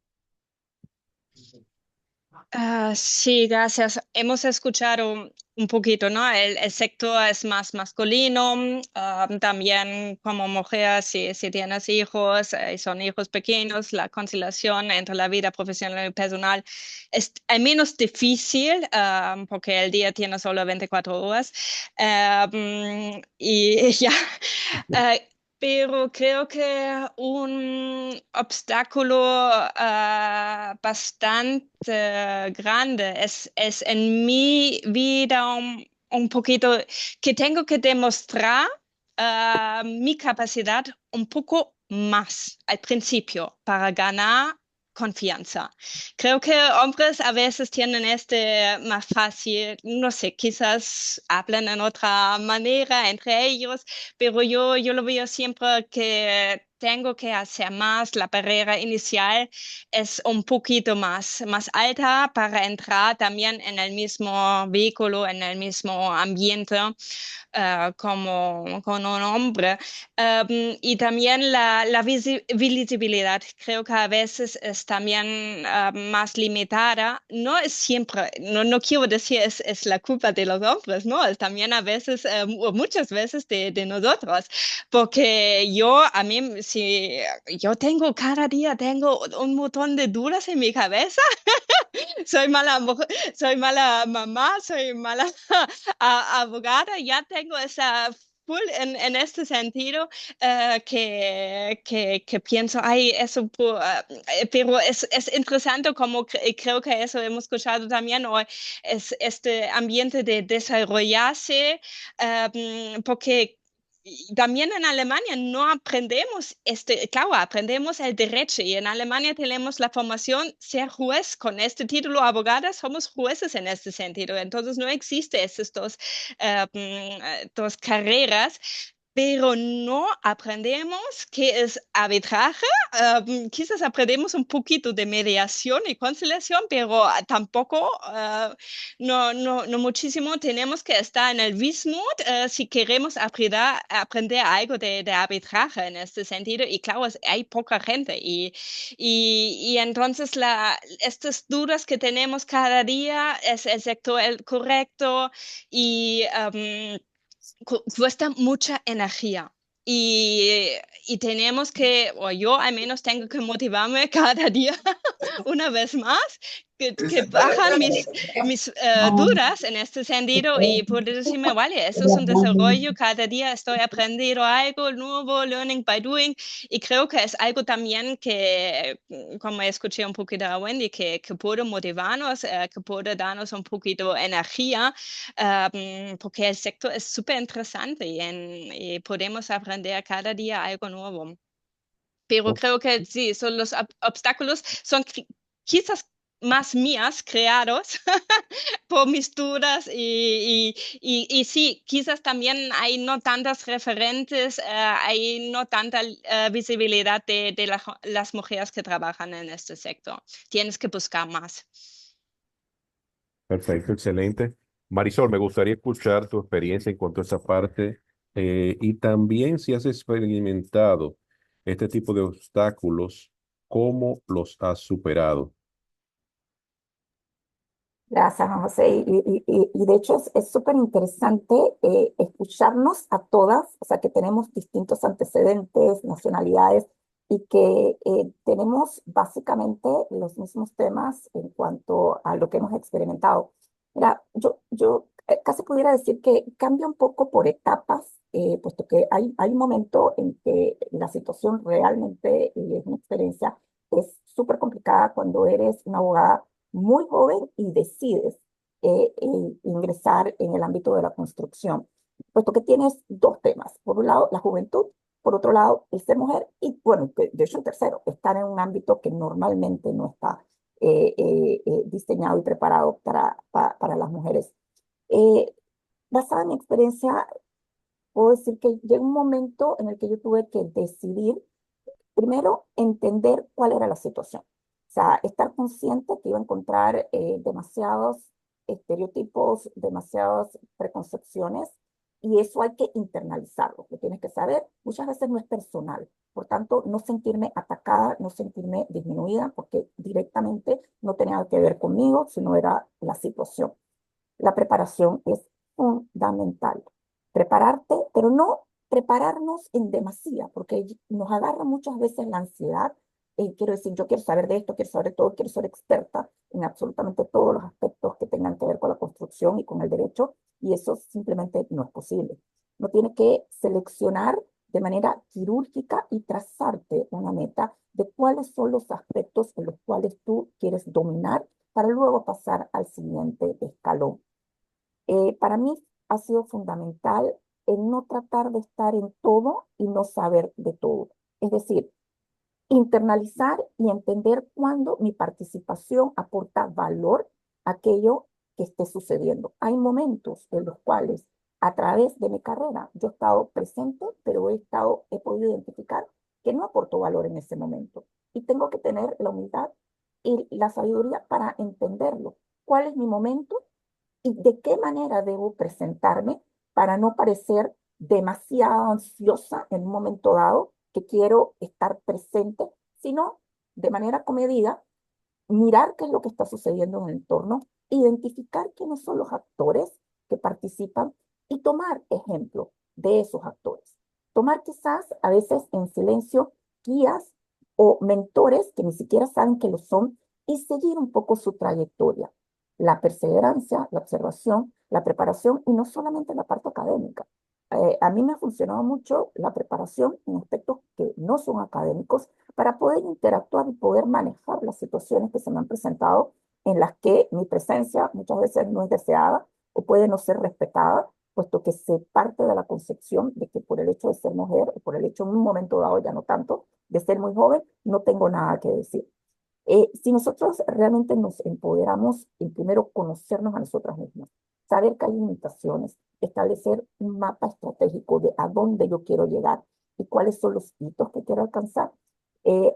Sí, gracias. Hemos escuchado un poquito, ¿no? El sector es más masculino, también como mujer, si tienes hijos, son hijos pequeños, la conciliación entre la vida profesional y personal es al menos difícil, porque el día tiene solo 24 horas. Y ya, pero creo que un obstáculo bastante grande es en mi vida un poquito que tengo que demostrar mi capacidad un poco más al principio para ganar confianza. Creo que hombres a veces tienen este más fácil, no sé, quizás hablan en otra manera entre ellos, pero yo lo veo siempre que tengo que hacer más, la barrera inicial es un poquito más alta para entrar también en el mismo vehículo, en el mismo ambiente como con un hombre. Y también la visibilidad, creo que a veces es también más limitada. No es siempre, no quiero decir es la culpa de los hombres, no, es también a veces, o muchas veces de nosotros, porque a mí, si yo cada día tengo un montón de dudas en mi cabeza, soy mala mujer, soy mala mamá, soy mala abogada, ya tengo esa full en este sentido que pienso, ay, eso, pero es interesante como creo que eso hemos escuchado también hoy, es este ambiente de desarrollarse, porque también en Alemania no aprendemos claro, aprendemos el derecho y en Alemania tenemos la formación ser juez con este título abogada, somos jueces en este sentido, entonces no existe esas dos carreras. Pero no aprendemos qué es arbitraje. Quizás aprendemos un poquito de mediación y conciliación, pero tampoco no muchísimo. Tenemos que estar en el Wismut si queremos aprender algo de arbitraje en este sentido. Y claro, hay poca gente. Y entonces estas dudas que tenemos cada día, ¿es el sector el correcto? Y cuesta mucha energía. Y, y tenemos que, o yo al menos tengo que motivarme cada día una vez más, que bajan mis dudas en este sentido y poder decirme, vale, eso es un desarrollo, cada día estoy aprendiendo algo nuevo, learning by doing, y creo que es algo también que, como escuché un poquito a Wendy, que puede motivarnos, que puede darnos un poquito de energía, porque el sector es súper interesante y podemos aprender cada día algo nuevo. Pero creo que sí, son los obstáculos, son quizás más mías creados por mis dudas y sí, quizás también hay no tantas referentes, hay no tanta visibilidad de las mujeres que trabajan en este sector. Tienes que buscar más. Perfecto, excelente. Marisol, me gustaría escuchar tu experiencia en cuanto a esa parte y también si has experimentado este tipo de obstáculos, ¿cómo los has superado? Gracias, Juan José. Y de hecho es súper interesante escucharnos a todas, o sea, que tenemos distintos antecedentes, nacionalidades y que tenemos básicamente los mismos temas en cuanto a lo que hemos experimentado. Mira, yo casi pudiera decir que cambia un poco por etapas, puesto que hay un momento en que la situación realmente, y es una experiencia, es súper complicada cuando eres una abogada muy joven y decides ingresar en el ámbito de la construcción, puesto que tienes dos temas. Por un lado, la juventud, por otro lado, el ser mujer y, bueno, de hecho, el tercero, estar en un ámbito que normalmente no está diseñado y preparado para las mujeres. Eh, Basada en mi experiencia, puedo decir que llegó un momento en el que yo tuve que decidir. Primero, entender cuál era la situación. O sea, estar consciente que iba a encontrar demasiados estereotipos, demasiadas preconcepciones, y eso hay que internalizarlo. Lo tienes que saber. Muchas veces no es personal. Por tanto, no sentirme atacada, no sentirme disminuida, porque directamente no tenía que ver conmigo, sino era la situación. La preparación es fundamental. Prepararte, pero no prepararnos en demasía, porque nos agarra muchas veces la ansiedad. Quiero decir, yo quiero saber de esto, quiero saber de todo, quiero ser experta en absolutamente todos los aspectos que tengan que ver con la construcción y con el derecho, y eso simplemente no es posible. No tiene que seleccionar de manera quirúrgica y trazarte una meta de cuáles son los aspectos en los cuales tú quieres dominar para luego pasar al siguiente escalón. Para mí ha sido fundamental el no tratar de estar en todo y no saber de todo. Es decir, internalizar y entender cuándo mi participación aporta valor a aquello que esté sucediendo. Hay momentos en los cuales a través de mi carrera yo he estado presente, pero he podido identificar que no aportó valor en ese momento. Y tengo que tener la humildad y la sabiduría para entenderlo. ¿Cuál es mi momento y de qué manera debo presentarme para no parecer demasiado ansiosa en un momento dado que quiero estar presente, sino de manera comedida, mirar qué es lo que está sucediendo en el entorno, identificar quiénes son los actores que participan y tomar ejemplo de esos actores. Tomar quizás a veces en silencio guías o mentores que ni siquiera saben que lo son y seguir un poco su trayectoria. La perseverancia, la observación, la preparación y no solamente la parte académica. A mí me ha funcionado mucho la preparación en aspectos que no son académicos para poder interactuar y poder manejar las situaciones que se me han presentado en las que mi presencia muchas veces no es deseada o puede no ser respetada, puesto que se parte de la concepción de que por el hecho de ser mujer o por el hecho en un momento dado, ya no tanto, de ser muy joven, no tengo nada que decir. Si nosotros realmente nos empoderamos en primero conocernos a nosotras mismas, saber que hay limitaciones, establecer un mapa estratégico de a dónde yo quiero llegar y cuáles son los hitos que quiero alcanzar,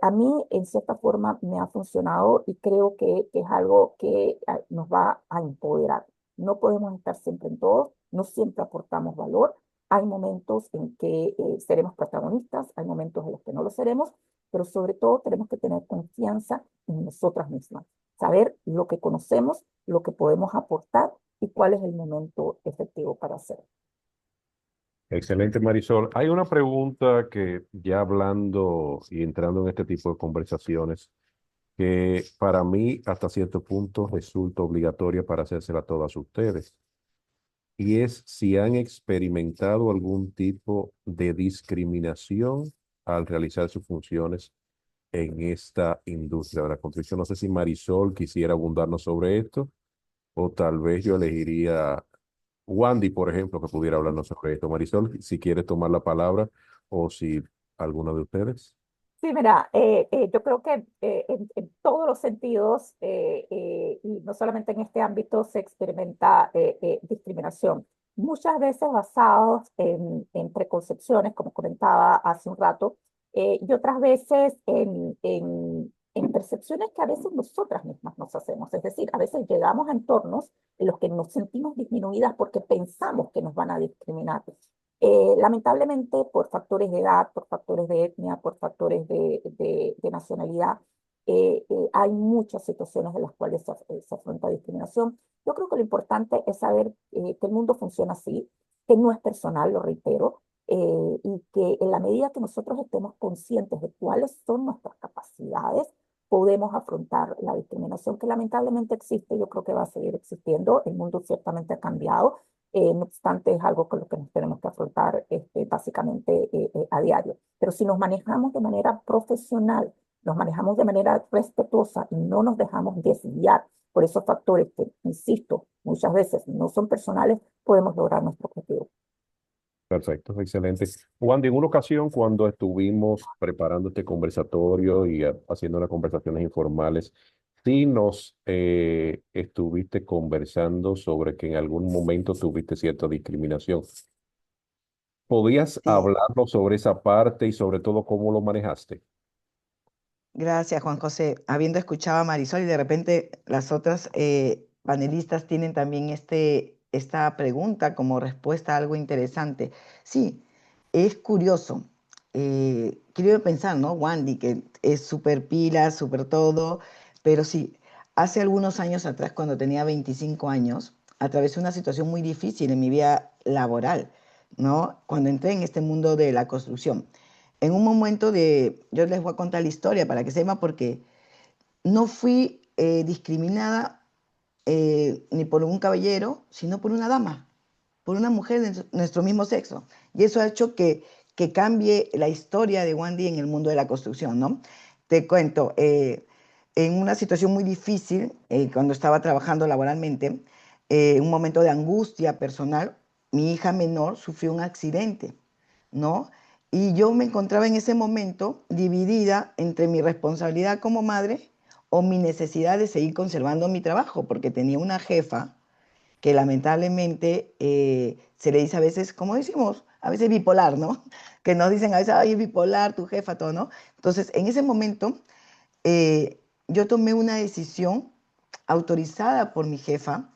a mí en cierta forma me ha funcionado y creo que es algo que nos va a empoderar. No podemos estar siempre en todo, no siempre aportamos valor. Hay momentos en que seremos protagonistas, hay momentos en los que no lo seremos, pero sobre todo tenemos que tener confianza en nosotras mismas, saber lo que conocemos, lo que podemos aportar y cuál es el momento efectivo para hacerlo. Excelente, Marisol. Hay una pregunta que ya hablando y entrando en este tipo de conversaciones, que para mí hasta cierto punto resulta obligatoria para hacérsela a todas ustedes. Y es si han experimentado algún tipo de discriminación al realizar sus funciones en esta industria de la construcción. No sé si Marisol quisiera abundarnos sobre esto, o tal vez yo elegiría Wandy, por ejemplo, que pudiera hablarnos sobre esto. Marisol, si quiere tomar la palabra, o si alguno de ustedes. Sí, mira, yo creo que en todos los sentidos, y no solamente en este ámbito, se experimenta discriminación. Muchas veces basados en preconcepciones, como comentaba hace un rato, y otras veces en percepciones que a veces nosotras mismas nos hacemos. Es decir, a veces llegamos a entornos en los que nos sentimos disminuidas porque pensamos que nos van a discriminar. Lamentablemente, por factores de edad, por factores de etnia, por factores de nacionalidad, hay muchas situaciones en las cuales se afronta discriminación. Yo creo que lo importante es saber que el mundo funciona así, que no es personal, lo reitero, y que en la medida que nosotros estemos conscientes de cuáles son nuestras capacidades, podemos afrontar la discriminación que lamentablemente existe. Yo creo que va a seguir existiendo. El mundo ciertamente ha cambiado. No obstante, es algo con lo que nos tenemos que afrontar básicamente a diario. Pero si nos manejamos de manera profesional, nos manejamos de manera respetuosa y no nos dejamos desviar por esos factores que, insisto, muchas veces no son personales, podemos lograr nuestro objetivo. Perfecto, excelente. Juan, en una ocasión cuando estuvimos preparando este conversatorio y haciendo unas conversaciones informales, sí nos estuviste conversando sobre que en algún momento tuviste cierta discriminación. ¿Podías Sí, hablarnos sobre esa parte y sobre todo cómo lo manejaste? gracias, Juan José. Habiendo escuchado a Marisol y de repente las otras panelistas tienen también esta pregunta como respuesta a algo interesante. Sí, es curioso. Quiero pensar, ¿no? Wandy, que es súper pila, súper todo, pero sí, hace algunos años atrás, cuando tenía 25 años, atravesé una situación muy difícil en mi vida laboral, ¿no? Cuando entré en este mundo de la construcción. En un momento yo les voy a contar la historia para que sepan, porque no fui discriminada ni por un caballero, sino por una dama, por una mujer de nuestro mismo sexo. Y eso ha hecho que cambie la historia de Wandy en el mundo de la construcción, ¿no? Te cuento, en una situación muy difícil, cuando estaba trabajando laboralmente, un momento de angustia personal, mi hija menor sufrió un accidente, ¿no? Y yo me encontraba en ese momento dividida entre mi responsabilidad como madre o mi necesidad de seguir conservando mi trabajo, porque tenía una jefa que lamentablemente se le dice a veces, como decimos, a veces bipolar, ¿no? Que nos dicen a veces, ay, es bipolar, tu jefa, todo, ¿no? Entonces, en ese momento, yo tomé una decisión autorizada por mi jefa,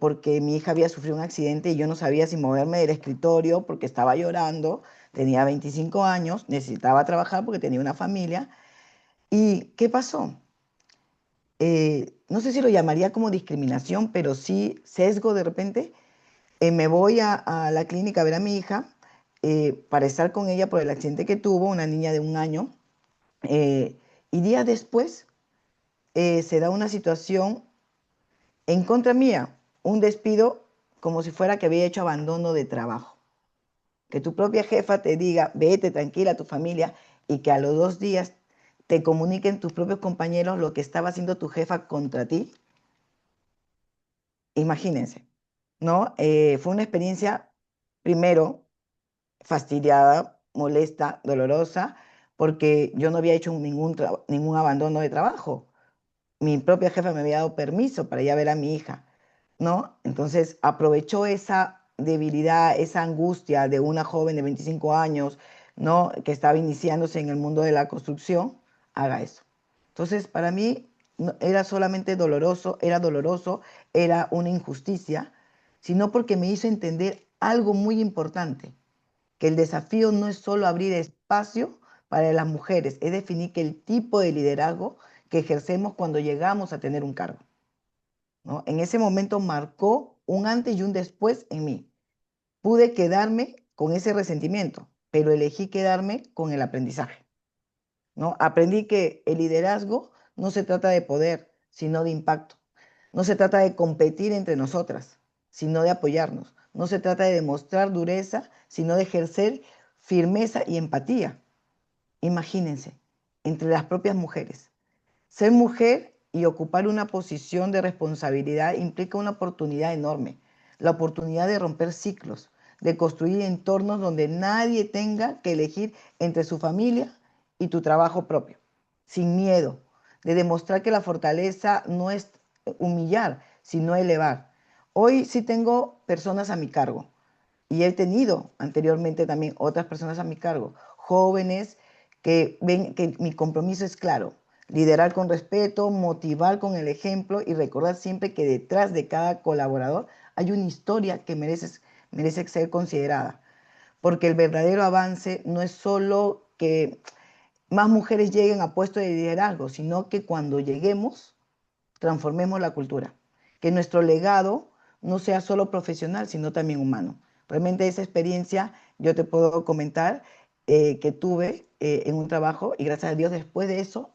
porque mi hija había sufrido un accidente y yo no sabía si moverme del escritorio porque estaba llorando, tenía 25 años, necesitaba trabajar porque tenía una familia. ¿Y qué pasó? No sé si lo llamaría como discriminación, pero sí sesgo de repente. Me voy a la clínica a ver a mi hija para estar con ella por el accidente que tuvo, una niña de 1 año. Y días después se da una situación en contra mía, un despido como si fuera que había hecho abandono de trabajo. Que tu propia jefa te diga, vete tranquila a tu familia, y que a los 2 días te comuniquen tus propios compañeros lo que estaba haciendo tu jefa contra ti. Imagínense, ¿no? Fue una experiencia, primero, fastidiada, molesta, dolorosa, porque yo no había hecho ningún abandono de trabajo. Mi propia jefa me había dado permiso para ir a ver a mi hija, ¿no? Entonces aprovechó esa debilidad, esa angustia de una joven de 25 años, ¿no? Que estaba iniciándose en el mundo de la construcción, haga eso. Entonces, para mí era solamente doloroso, era una injusticia, sino porque me hizo entender algo muy importante, que el desafío no es solo abrir espacio para las mujeres, es definir que el tipo de liderazgo que ejercemos cuando llegamos a tener un cargo, ¿no? En ese momento marcó un antes y un después en mí. Pude quedarme con ese resentimiento, pero elegí quedarme con el aprendizaje, ¿no? Aprendí que el liderazgo no se trata de poder, sino de impacto. No se trata de competir entre nosotras, sino de apoyarnos. No se trata de demostrar dureza, sino de ejercer firmeza y empatía. Imagínense, entre las propias mujeres. Ser mujer y ocupar una posición de responsabilidad implica una oportunidad enorme, la oportunidad de romper ciclos, de construir entornos donde nadie tenga que elegir entre su familia y tu trabajo propio, sin miedo, de demostrar que la fortaleza no es humillar, sino elevar. Hoy sí tengo personas a mi cargo y he tenido anteriormente también otras personas a mi cargo, jóvenes que ven que mi compromiso es claro, Liderar con respeto, motivar con el ejemplo y recordar siempre que detrás de cada colaborador hay una historia que merece ser considerada. Porque el verdadero avance no es solo que más mujeres lleguen a puestos de liderazgo, sino que cuando lleguemos, transformemos la cultura. Que nuestro legado no sea solo profesional, sino también humano. Realmente esa experiencia yo te puedo comentar que tuve en un trabajo y gracias a Dios después de eso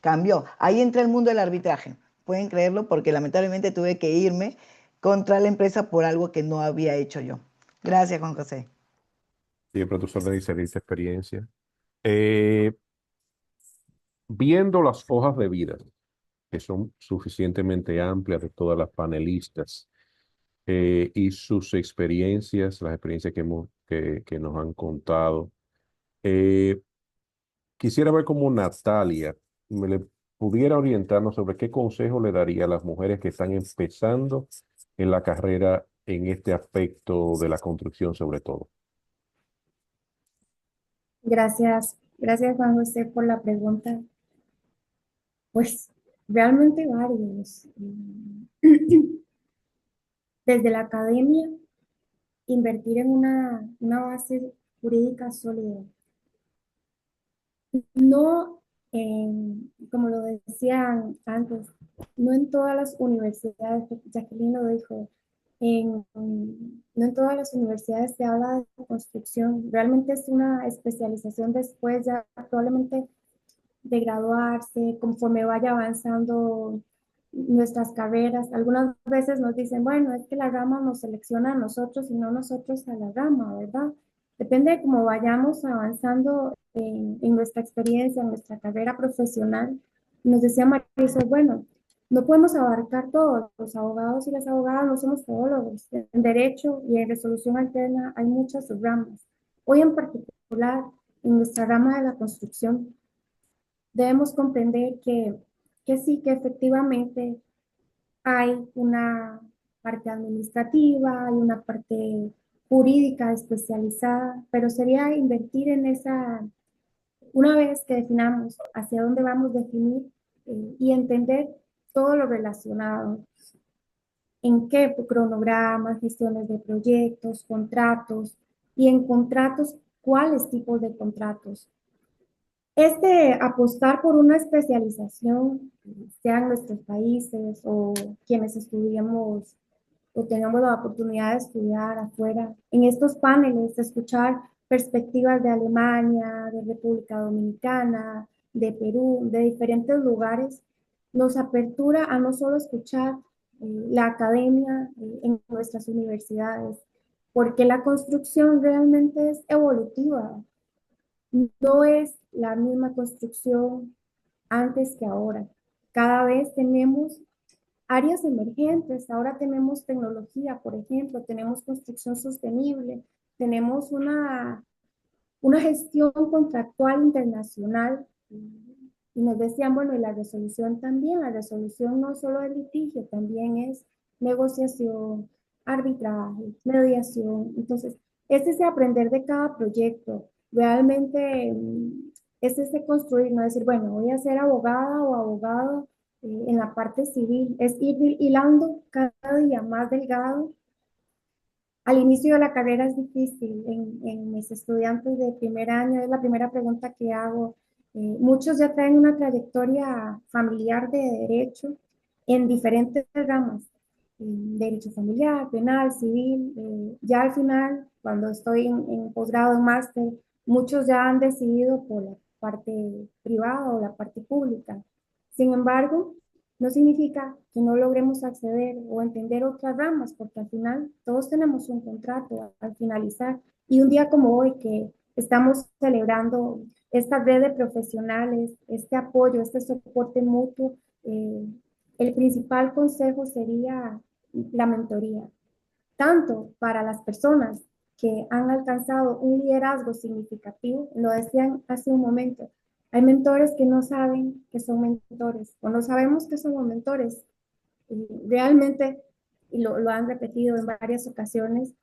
cambió. Ahí entré el mundo del arbitraje. Pueden creerlo porque lamentablemente tuve que irme contra la empresa por algo que no había hecho yo. Gracias, Juan José. Siempre a tus órdenes y servir experiencia. Eh, Viendo las hojas de vida, que son suficientemente amplias de todas las panelistas, y sus experiencias, las experiencias que nos han contado, eh, quisiera ver cómo Natalia me le pudiera orientarnos sobre qué consejo le daría a las mujeres que están empezando en la carrera en este aspecto de la construcción sobre todo. Gracias Juan José por la pregunta. Pues realmente varios. Desde la academia, invertir en una base jurídica sólida. No, como lo decían antes, no en todas las universidades, Jacqueline lo dijo, no en todas las universidades se habla de construcción. Realmente es una especialización después ya probablemente de graduarse, conforme vaya avanzando nuestras carreras. Algunas veces nos dicen, bueno, es que la rama nos selecciona a nosotros y no nosotros a la rama, ¿verdad? Depende de cómo vayamos avanzando en nuestra experiencia, en nuestra carrera profesional. Nos decía Marisol, bueno, no podemos abarcar todos. Los abogados y las abogadas no somos todólogos. En derecho y en resolución alterna hay muchas subramas. Hoy en particular, en nuestra rama de la construcción, debemos comprender que sí, que efectivamente hay una parte administrativa, hay una parte jurídica especializada, pero sería invertir en esa, una vez que definamos hacia dónde vamos a definir y entender todo lo relacionado, en qué cronogramas, gestiones de proyectos, contratos, y en contratos, cuáles tipos de contratos. Apostar por una especialización, sea en nuestros países o quienes estudiemos o tengamos la oportunidad de estudiar afuera, en estos paneles, escuchar perspectivas de Alemania, de República Dominicana, de Perú, de diferentes lugares, nos apertura a no solo escuchar la academia en nuestras universidades, porque la construcción realmente es evolutiva, no es la misma construcción antes que ahora. Cada vez tenemos áreas emergentes, ahora tenemos tecnología, por ejemplo, tenemos construcción sostenible, tenemos una gestión contractual internacional. Y nos decían, bueno, y la resolución también, la resolución no solo es litigio, también es negociación, arbitraje, mediación. Entonces, es ese aprender de cada proyecto, realmente es ese construir, no decir, bueno, voy a ser abogada o abogado en la parte civil, es ir hilando cada día más delgado. Al inicio de la carrera es difícil, en mis estudiantes de primer año es la primera pregunta que hago. Muchos ya traen una trayectoria familiar de derecho en diferentes ramas, derecho familiar, penal, civil. Ya al final, cuando estoy en posgrado, en máster, muchos ya han decidido por la parte privada o la parte pública. Sin embargo, no significa que no logremos acceder o entender otras ramas, porque al final todos tenemos un contrato al finalizar. Y un día como hoy, que estamos celebrando esta red de profesionales, este apoyo, este soporte mutuo, el principal consejo sería la mentoría, tanto para las personas que han alcanzado un liderazgo significativo, lo decían hace un momento, hay mentores que no saben que son mentores o no sabemos que somos mentores. Y realmente, y lo han repetido en varias ocasiones,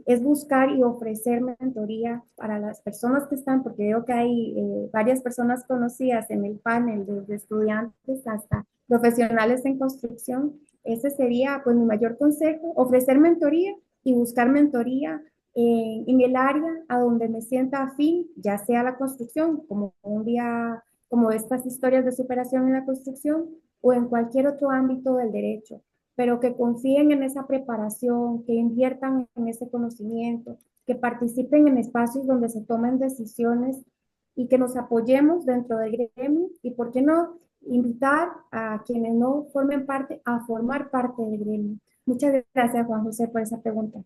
es buscar y ofrecer mentoría para las personas que están, porque veo que hay varias personas conocidas en el panel, desde estudiantes hasta profesionales en construcción. Ese sería pues mi mayor consejo, ofrecer mentoría y buscar mentoría en el área a donde me sienta afín, ya sea la construcción, como un día, como estas historias de superación en la construcción, o en cualquier otro ámbito del derecho, pero que confíen en esa preparación, que inviertan en ese conocimiento, que participen en espacios donde se tomen decisiones y que nos apoyemos dentro del gremio y, ¿por qué no?, invitar a quienes no formen parte a formar parte del gremio. Muchas gracias, Juan José, por esa pregunta.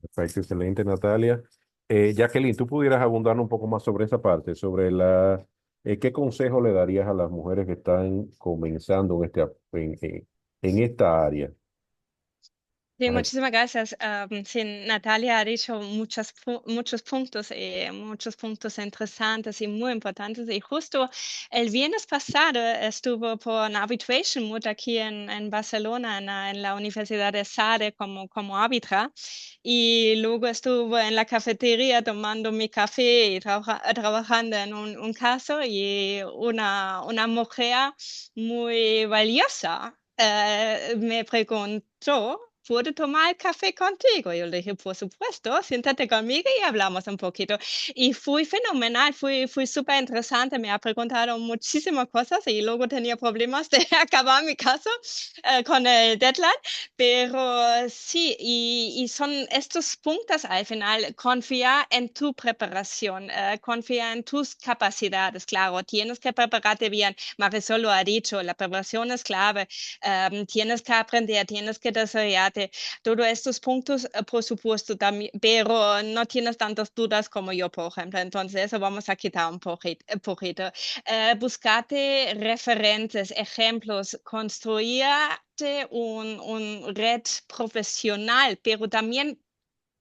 Perfecto, excelente, Natalia. Jacqueline, ¿tú pudieras abundar un poco más sobre esa parte, sobre qué consejo le darías a las mujeres que están comenzando en esta área? Sí, Ajá. muchísimas gracias. Sí, Natalia ha dicho muchos puntos interesantes y muy importantes. Y justo el viernes pasado estuvo por un arbitration mood aquí en Barcelona, en la Universidad de Sade como árbitra. Y luego estuvo en la cafetería tomando mi café y trabajando en un caso y una mujer muy valiosa me preguntó, ¿puedo tomar café contigo? Yo le dije, por supuesto, siéntate conmigo y hablamos un poquito. Y fue fenomenal, fue súper interesante, me ha preguntado muchísimas cosas y luego tenía problemas de acabar mi caso con el deadline, pero sí, y son estos puntos al final, confía en tu preparación, confía en tus capacidades, claro, tienes que prepararte bien. Marisol lo ha dicho, la preparación es clave. Tienes que aprender, tienes que desarrollarte. Todos estos puntos, por supuesto, también, pero no tienes tantas dudas como yo, por ejemplo. Entonces, eso vamos a quitar un poquito. Buscate referentes, ejemplos, construirte un red profesional, pero también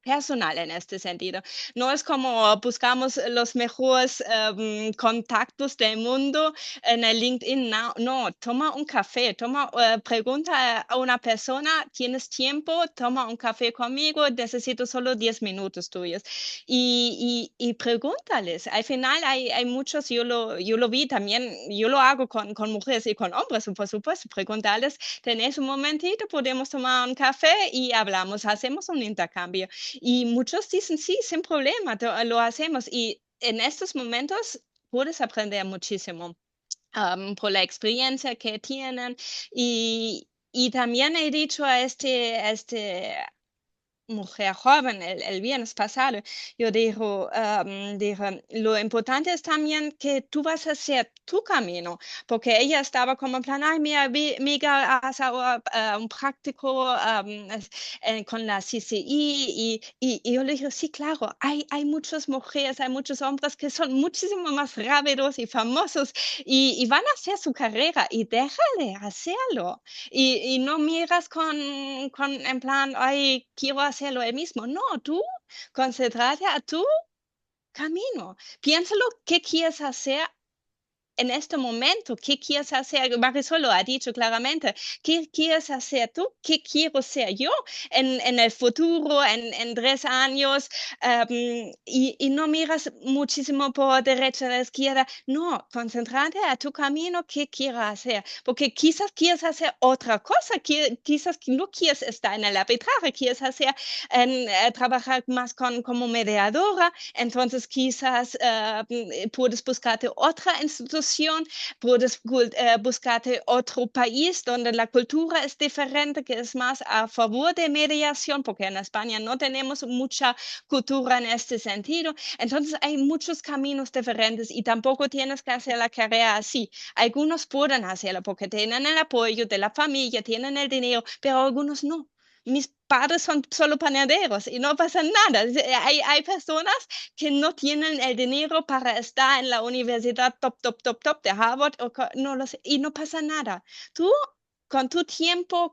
personal en este sentido. No es como buscamos los mejores contactos del mundo en el LinkedIn. No, no, toma un café, pregunta a una persona, ¿tienes tiempo? Toma un café conmigo, necesito solo 10 minutos tuyos. Y pregúntales. Al final hay muchos, yo lo vi también, yo lo hago con mujeres y con hombres, por supuesto. Preguntarles, ¿tenés un momentito? Podemos tomar un café y hablamos, hacemos un intercambio. Y muchos dicen, sí, sin problema, lo hacemos. Y en estos momentos puedes aprender muchísimo por la experiencia que tienen. Y también he dicho a este mujer joven el viernes pasado, yo dije, lo importante es también que tú vas a hacer tu camino, porque ella estaba como en plan, ay, mira, amiga, haz ahora un práctico con la CCI, y yo le dije, sí, claro, hay muchas mujeres, hay muchos hombres que son muchísimo más rápidos y famosos, y van a hacer su carrera, y déjale hacerlo. Y no miras en plan, ay, quiero hacerlo el mismo. No, tú concéntrate a tu camino. Piénsalo qué quieres hacer en este momento, ¿qué quieres hacer? Marisol lo ha dicho claramente. ¿Qué quieres hacer tú? ¿Qué quiero ser yo en el futuro, en 3 años? Y no miras muchísimo por derecha a la izquierda. No, concéntrate a tu camino, ¿qué quieres hacer? Porque quizás quieres hacer otra cosa, quizás no quieres estar en el arbitraje, quieres hacer trabajar más como mediadora, entonces quizás puedes buscarte otra institución, puedes buscarte otro país donde la cultura es diferente, que es más a favor de mediación, porque en España no tenemos mucha cultura en este sentido. Entonces hay muchos caminos diferentes y tampoco tienes que hacer la carrera así. Algunos pueden hacerlo porque tienen el apoyo de la familia, tienen el dinero, pero algunos no. Mis padres son solo panaderos y no pasa nada. Hay personas que no tienen el dinero para estar en la universidad top de Harvard, no lo sé, y no pasa nada. Tú, con tu tiempo,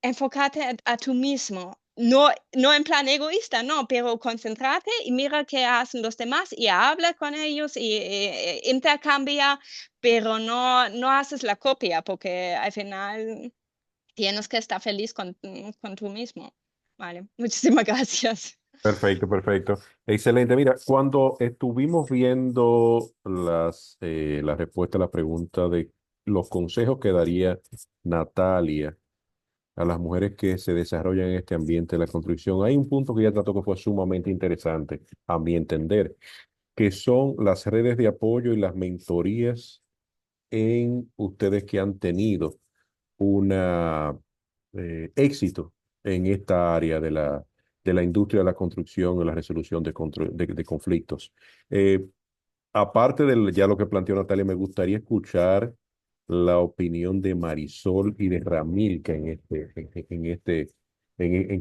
enfócate a tú mismo. No, no en plan egoísta, no, pero concéntrate y mira qué hacen los demás y habla con ellos y intercambia, pero no haces la copia porque al final tienes que estar feliz con tú mismo. Vale, muchísimas gracias. Perfecto, perfecto. Excelente. Mira, cuando estuvimos viendo la respuesta a la pregunta de los consejos que daría Natalia a las mujeres que se desarrollan en este ambiente de la construcción, hay un punto que ella trató que fue sumamente interesante, a mi entender, que son las redes de apoyo y las mentorías en ustedes que han tenido una éxito en esta área de la industria de la construcción y la resolución de conflictos. Eh, Aparte de ya lo que planteó Natalia, me gustaría escuchar la opinión de Marisol y de Ramilka en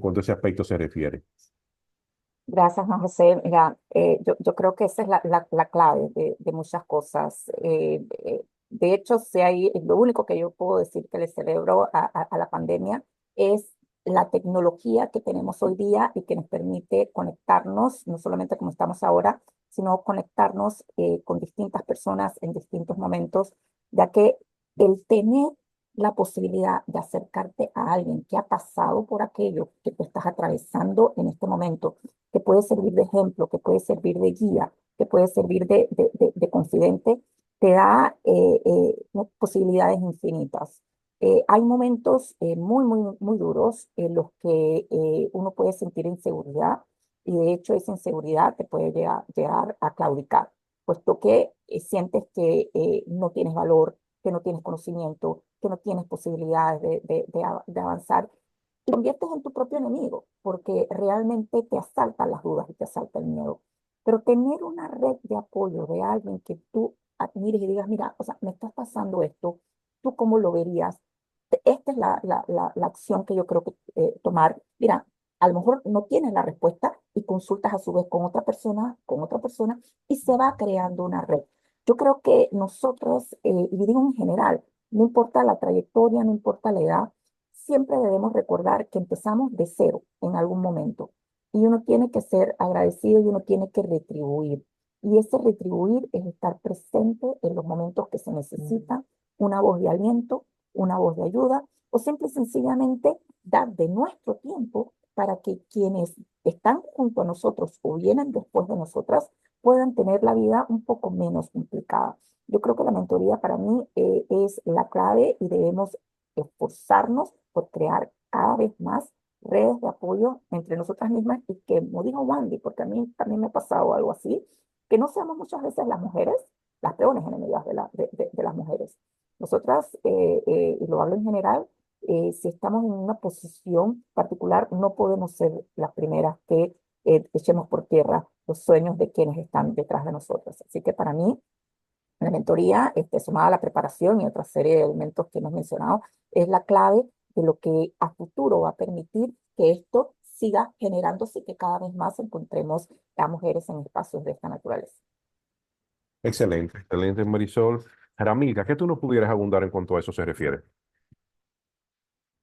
cuanto a ese aspecto se refiere. Gracias, Juan José. Mira, yo creo que esa es la clave de muchas cosas. De hecho, si hay, lo único que yo puedo decir que le celebro a la pandemia es la tecnología que tenemos hoy día y que nos permite conectarnos, no solamente como estamos ahora, sino conectarnos con distintas personas en distintos momentos, ya que el tener la posibilidad de acercarte a alguien que ha pasado por aquello que tú estás atravesando en este momento, que puede servir de ejemplo, que puede servir de guía, que puede servir de confidente, te da ¿no? posibilidades infinitas. Hay momentos muy duros en los que uno puede sentir inseguridad y de hecho esa inseguridad te puede llegar a claudicar, puesto que sientes que no tienes valor, que no tienes conocimiento, que no tienes posibilidades de avanzar te conviertes en tu propio enemigo, porque realmente te asaltan las dudas y te asalta el miedo. Pero tener una red de apoyo de alguien que tú admires y digas, mira, o sea, me estás pasando esto, ¿tú cómo lo verías? Esta es la acción que yo creo que tomar. Mira, a lo mejor no tienes la respuesta y consultas a su vez con otra persona, y se va creando una red. Yo creo que nosotros, y digo en general, no importa la trayectoria, no importa la edad, siempre debemos recordar que empezamos de cero en algún momento y uno tiene que ser agradecido y uno tiene que retribuir. Y ese retribuir es estar presente en los momentos que se necesita, una voz de aliento, una voz de ayuda o simple y sencillamente dar de nuestro tiempo para que quienes están junto a nosotros o vienen después de nosotras puedan tener la vida un poco menos complicada. Yo creo que la mentoría para mí es la clave y debemos esforzarnos por crear cada vez más redes de apoyo entre nosotras mismas y que, como dijo Wandy, porque a mí también me ha pasado algo así, que no seamos muchas veces las mujeres las peores enemigas de las mujeres. Nosotras, y lo hablo en general, si estamos en una posición particular, no podemos ser las primeras que echemos por tierra los sueños de quienes están detrás de nosotros. Así que para mí, la mentoría, sumada a la preparación y otra serie de elementos que hemos mencionado, es la clave de lo que a futuro va a permitir que esto siga generándose y que cada vez más encontremos a mujeres en espacios de esta naturaleza. Excelente, excelente, Marisol. Ramilka, ¿qué tú nos pudieras abundar en cuanto a eso se refiere?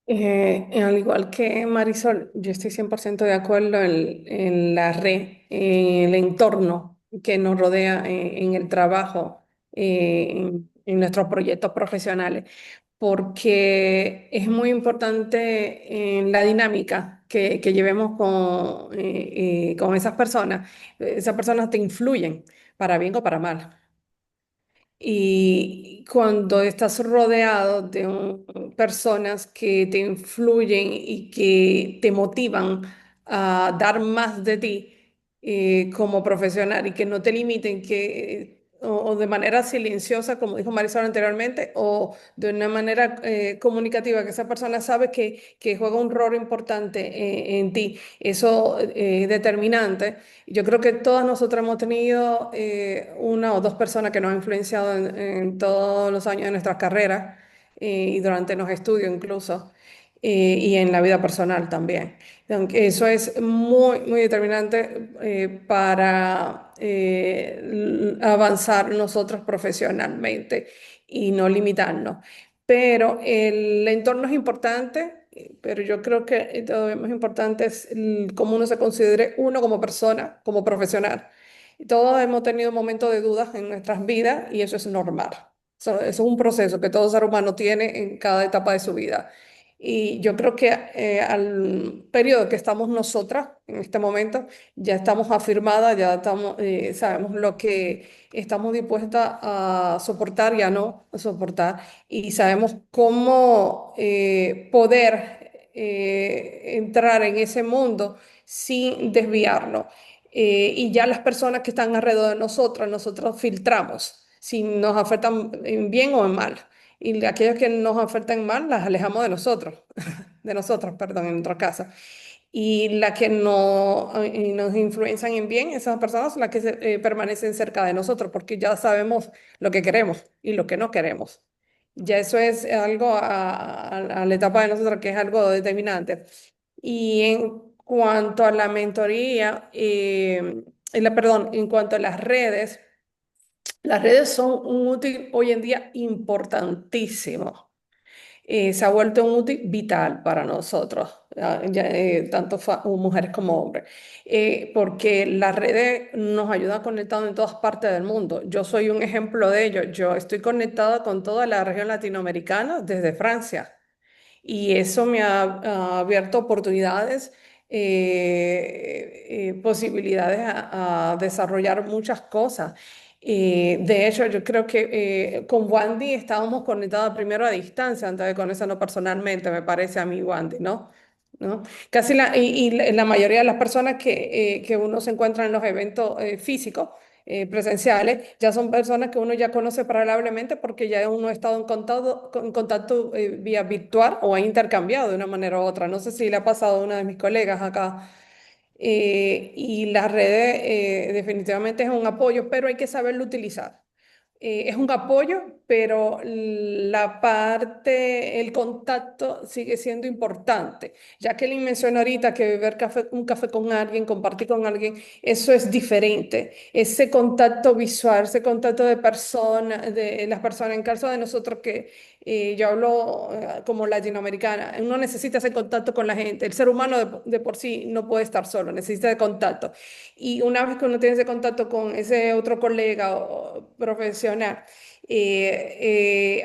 Al igual que Marisol, yo estoy 100% de acuerdo en la red, en el entorno que nos rodea en el trabajo, en nuestros proyectos profesionales, porque es muy importante en la dinámica que llevemos con esas personas. Esas personas te influyen para bien o para mal. Y cuando estás rodeado de personas que te influyen y que te motivan a dar más de ti como profesional y que no te limiten, o de manera silenciosa, como dijo Marisol anteriormente, o de una manera comunicativa, que esa persona sabe que juega un rol importante en ti. Eso es determinante. Yo creo que todas nosotras hemos tenido una o dos personas que nos han influenciado en todos los años de nuestras carreras y durante los estudios incluso, y en la vida personal también. Aunque eso es muy determinante para avanzar nosotros profesionalmente y no limitarnos. Pero el entorno es importante, pero yo creo que todavía más importante es cómo uno se considere uno como persona, como profesional. Y todos hemos tenido momentos de dudas en nuestras vidas y eso es normal. Eso es un proceso que todo ser humano tiene en cada etapa de su vida. Y yo creo que al periodo que estamos nosotras en este momento, ya estamos afirmadas, ya estamos, sabemos lo que estamos dispuestas a soportar y a no soportar, y sabemos cómo poder entrar en ese mundo sin desviarlo. Y ya las personas que están alrededor de nosotros, nosotros filtramos si nos afectan en bien o en mal. Y aquellos que nos afectan mal, las alejamos de nosotros, perdón, en nuestra casa. Y las que nos influencian en bien, esas personas son las que permanecen cerca de nosotros, porque ya sabemos lo que queremos y lo que no queremos. Ya eso es algo a la etapa de nosotros que es algo determinante. Y en cuanto a la mentoría, perdón, en cuanto a las redes son un útil hoy en día importantísimo. Se ha vuelto un útil vital para nosotros, tanto mujeres como hombres, porque las redes nos ayudan a conectar en todas partes del mundo. Yo soy un ejemplo de ello. Yo estoy conectada con toda la región latinoamericana desde Francia y eso me ha abierto oportunidades, posibilidades a desarrollar muchas cosas. De hecho, yo creo que con Wandy estábamos conectados primero a distancia antes de conocernos personalmente, me parece a mí, Wandy, ¿no? ¿No? Casi la mayoría de las personas que uno se encuentra en los eventos físicos, presenciales, ya son personas que uno ya conoce probablemente porque ya uno ha estado en contacto vía virtual o ha intercambiado de una manera u otra. No sé si le ha pasado a una de mis colegas acá. Y las redes definitivamente es un apoyo, pero hay que saberlo utilizar. Es un apoyo, pero el contacto sigue siendo importante. Jacqueline mencionó ahorita que beber un café con alguien, compartir con alguien, eso es diferente. Ese contacto visual, ese contacto de las personas, en caso de nosotros que yo hablo como latinoamericana, uno necesita ese contacto con la gente. El ser humano de por sí no puede estar solo, necesita de contacto. Y una vez que uno tiene ese contacto con ese otro colega o profesional,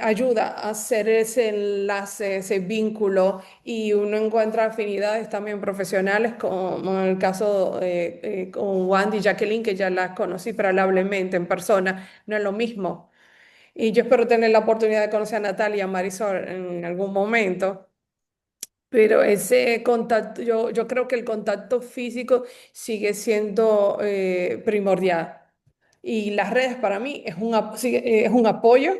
ayuda a hacer ese enlace, ese vínculo, y uno encuentra afinidades también profesionales, como en el caso con Wandy y Jacqueline, que ya las conocí probablemente en persona, no es lo mismo. Y yo espero tener la oportunidad de conocer a Natalia y a Marisol en algún momento. Pero ese contacto, yo creo que el contacto físico sigue siendo primordial. Y las redes para mí es un apoyo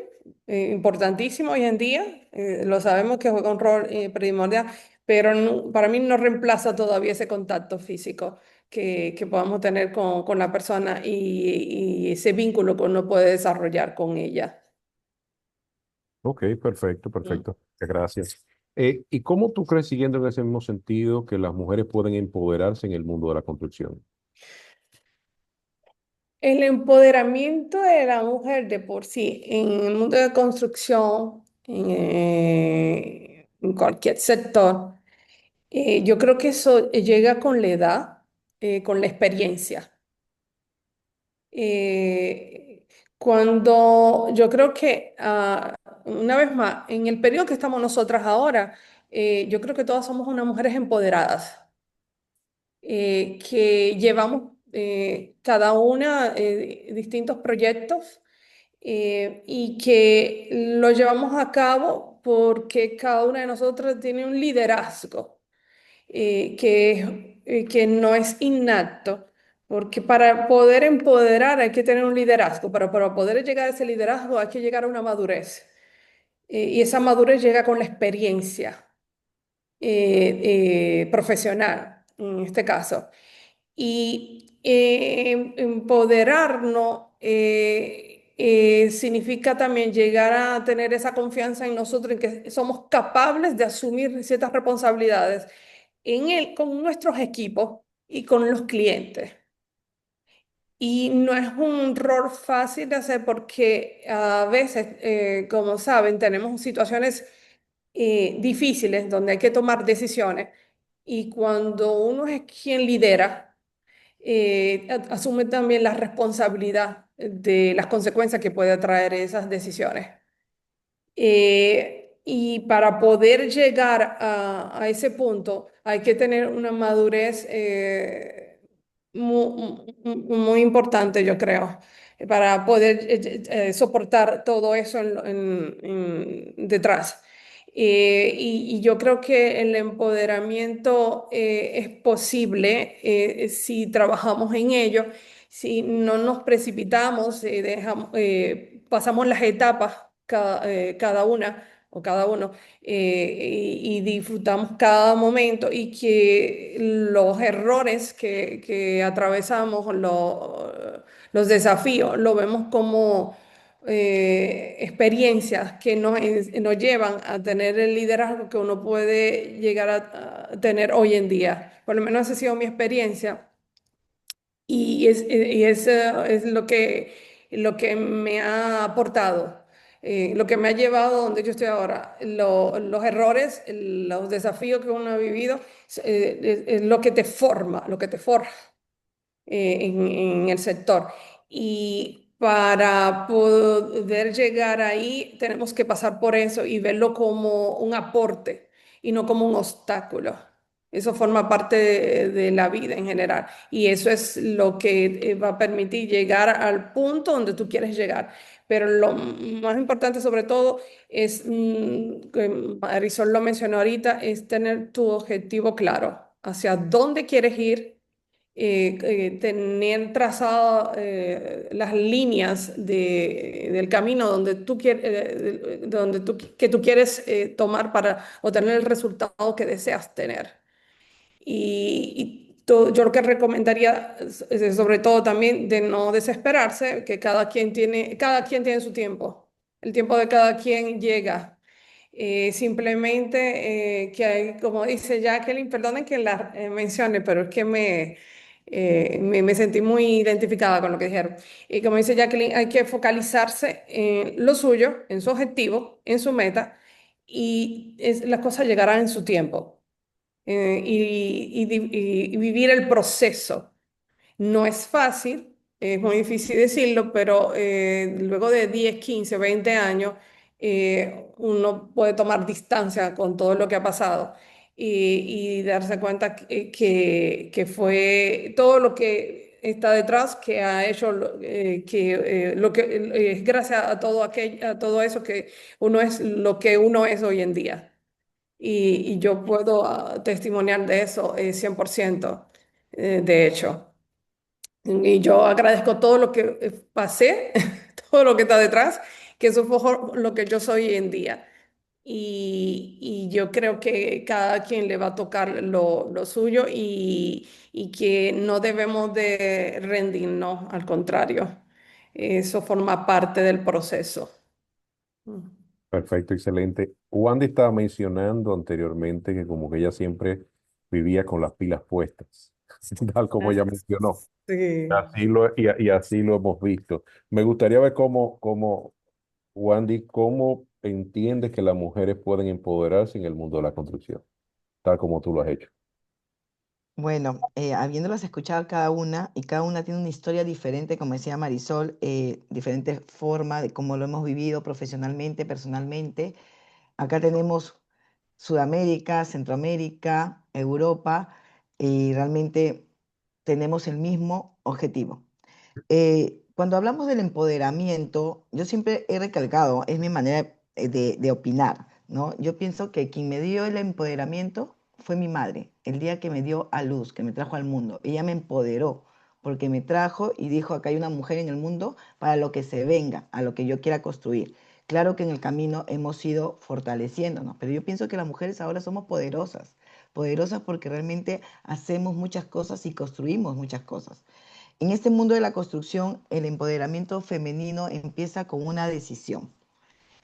importantísimo hoy en día. Lo sabemos que juega un rol primordial, pero para mí no reemplaza todavía ese contacto físico que podamos tener con la persona y ese vínculo que uno puede desarrollar con ella. Ok, perfecto, Mm. perfecto. Gracias. ¿Y cómo tú crees, siguiendo en ese mismo sentido, que las mujeres pueden empoderarse en el mundo de la construcción? El empoderamiento de la mujer de por sí en el mundo de construcción, en cualquier sector, yo creo que eso llega con la edad, con la experiencia. Eh, Cuando yo creo que, una vez más, en el periodo que estamos nosotras ahora, yo creo que todas somos unas mujeres empoderadas, que llevamos cada una distintos proyectos, y que lo llevamos a cabo porque cada una de nosotras tiene un liderazgo que no es innato, porque para poder empoderar hay que tener un liderazgo, pero para poder llegar a ese liderazgo hay que llegar a una madurez, y esa madurez llega con la experiencia profesional, en este caso. Y empoderarnos significa también llegar a tener esa confianza en nosotros, en que somos capaces de asumir ciertas responsabilidades con nuestros equipos y con los clientes. Y no es un rol fácil de hacer porque a veces, como saben, tenemos situaciones difíciles donde hay que tomar decisiones, y cuando uno es quien lidera, asume también la responsabilidad de las consecuencias que puede traer esas decisiones. Y para poder llegar a ese punto hay que tener una madurez muy importante, yo creo, para poder soportar todo eso detrás. Y yo creo que el empoderamiento es posible si trabajamos en ello, si no nos precipitamos, pasamos las etapas cada una o cada uno y disfrutamos cada momento y que los errores que atravesamos, los desafíos, lo vemos como experiencias que nos llevan a tener el liderazgo que uno puede llegar a tener hoy en día. Por lo menos esa ha sido mi experiencia es lo que me ha aportado, lo que me ha llevado a donde yo estoy ahora. Los errores, los desafíos que uno ha vivido, es lo que te forma, lo que te forja en el sector. Y para poder llegar ahí, tenemos que pasar por eso y verlo como un aporte y no como un obstáculo. Eso forma parte de la vida en general y eso es lo que va a permitir llegar al punto donde tú quieres llegar. Pero lo más importante sobre todo es, que Marisol lo mencionó ahorita, es tener tu objetivo claro, hacia dónde quieres ir, tener trazado las líneas del camino donde tú quieres, que tú quieres tomar para obtener el resultado que deseas tener. Yo lo que recomendaría es sobre todo también de no desesperarse, que cada quien tiene su tiempo. El tiempo de cada quien llega. Simplemente que hay, como dice Jacqueline, perdonen que la mencione, pero es que me sentí muy identificada con lo que dijeron. Y como dice Jacqueline, hay que focalizarse en lo suyo, en su objetivo, en su meta, y las cosas llegarán en su tiempo. Y vivir el proceso. No es fácil, es muy difícil decirlo, pero luego de 10, 15, 20 años, uno puede tomar distancia con todo lo que ha pasado y darse cuenta que fue todo lo que está detrás, que ha hecho lo que es gracias a a todo eso que uno es lo que uno es hoy en día. Y yo puedo testimoniar de eso 100%, de hecho. Y yo agradezco todo lo que pasé, todo lo que está detrás, que eso fue lo que yo soy hoy en día. Y yo creo que cada quien le va a tocar lo suyo y que no debemos de rendirnos, al contrario, eso forma parte del proceso. Mm. Perfecto, excelente. Wandy estaba mencionando anteriormente que como que ella siempre vivía con las pilas puestas, tal como ella mencionó. Sí. Y así lo hemos visto. Me gustaría ver Wandy, cómo entiendes que las mujeres pueden empoderarse en el mundo de la construcción, tal como tú lo has hecho. Bueno, habiéndolas escuchado cada una, y cada una tiene una historia diferente, como decía Marisol, diferente forma de cómo lo hemos vivido profesionalmente, personalmente. Acá tenemos Sudamérica, Centroamérica, Europa, y realmente tenemos el mismo objetivo. Cuando hablamos del empoderamiento, yo siempre he recalcado, es mi manera de opinar, ¿no? Yo pienso que quien me dio el empoderamiento fue mi madre, el día que me dio a luz, que me trajo al mundo. Ella me empoderó porque me trajo y dijo, acá hay una mujer en el mundo para lo que se venga, a lo que yo quiera construir. Claro que en el camino hemos ido fortaleciéndonos, pero yo pienso que las mujeres ahora somos poderosas, poderosas porque realmente hacemos muchas cosas y construimos muchas cosas. En este mundo de la construcción, el empoderamiento femenino empieza con una decisión.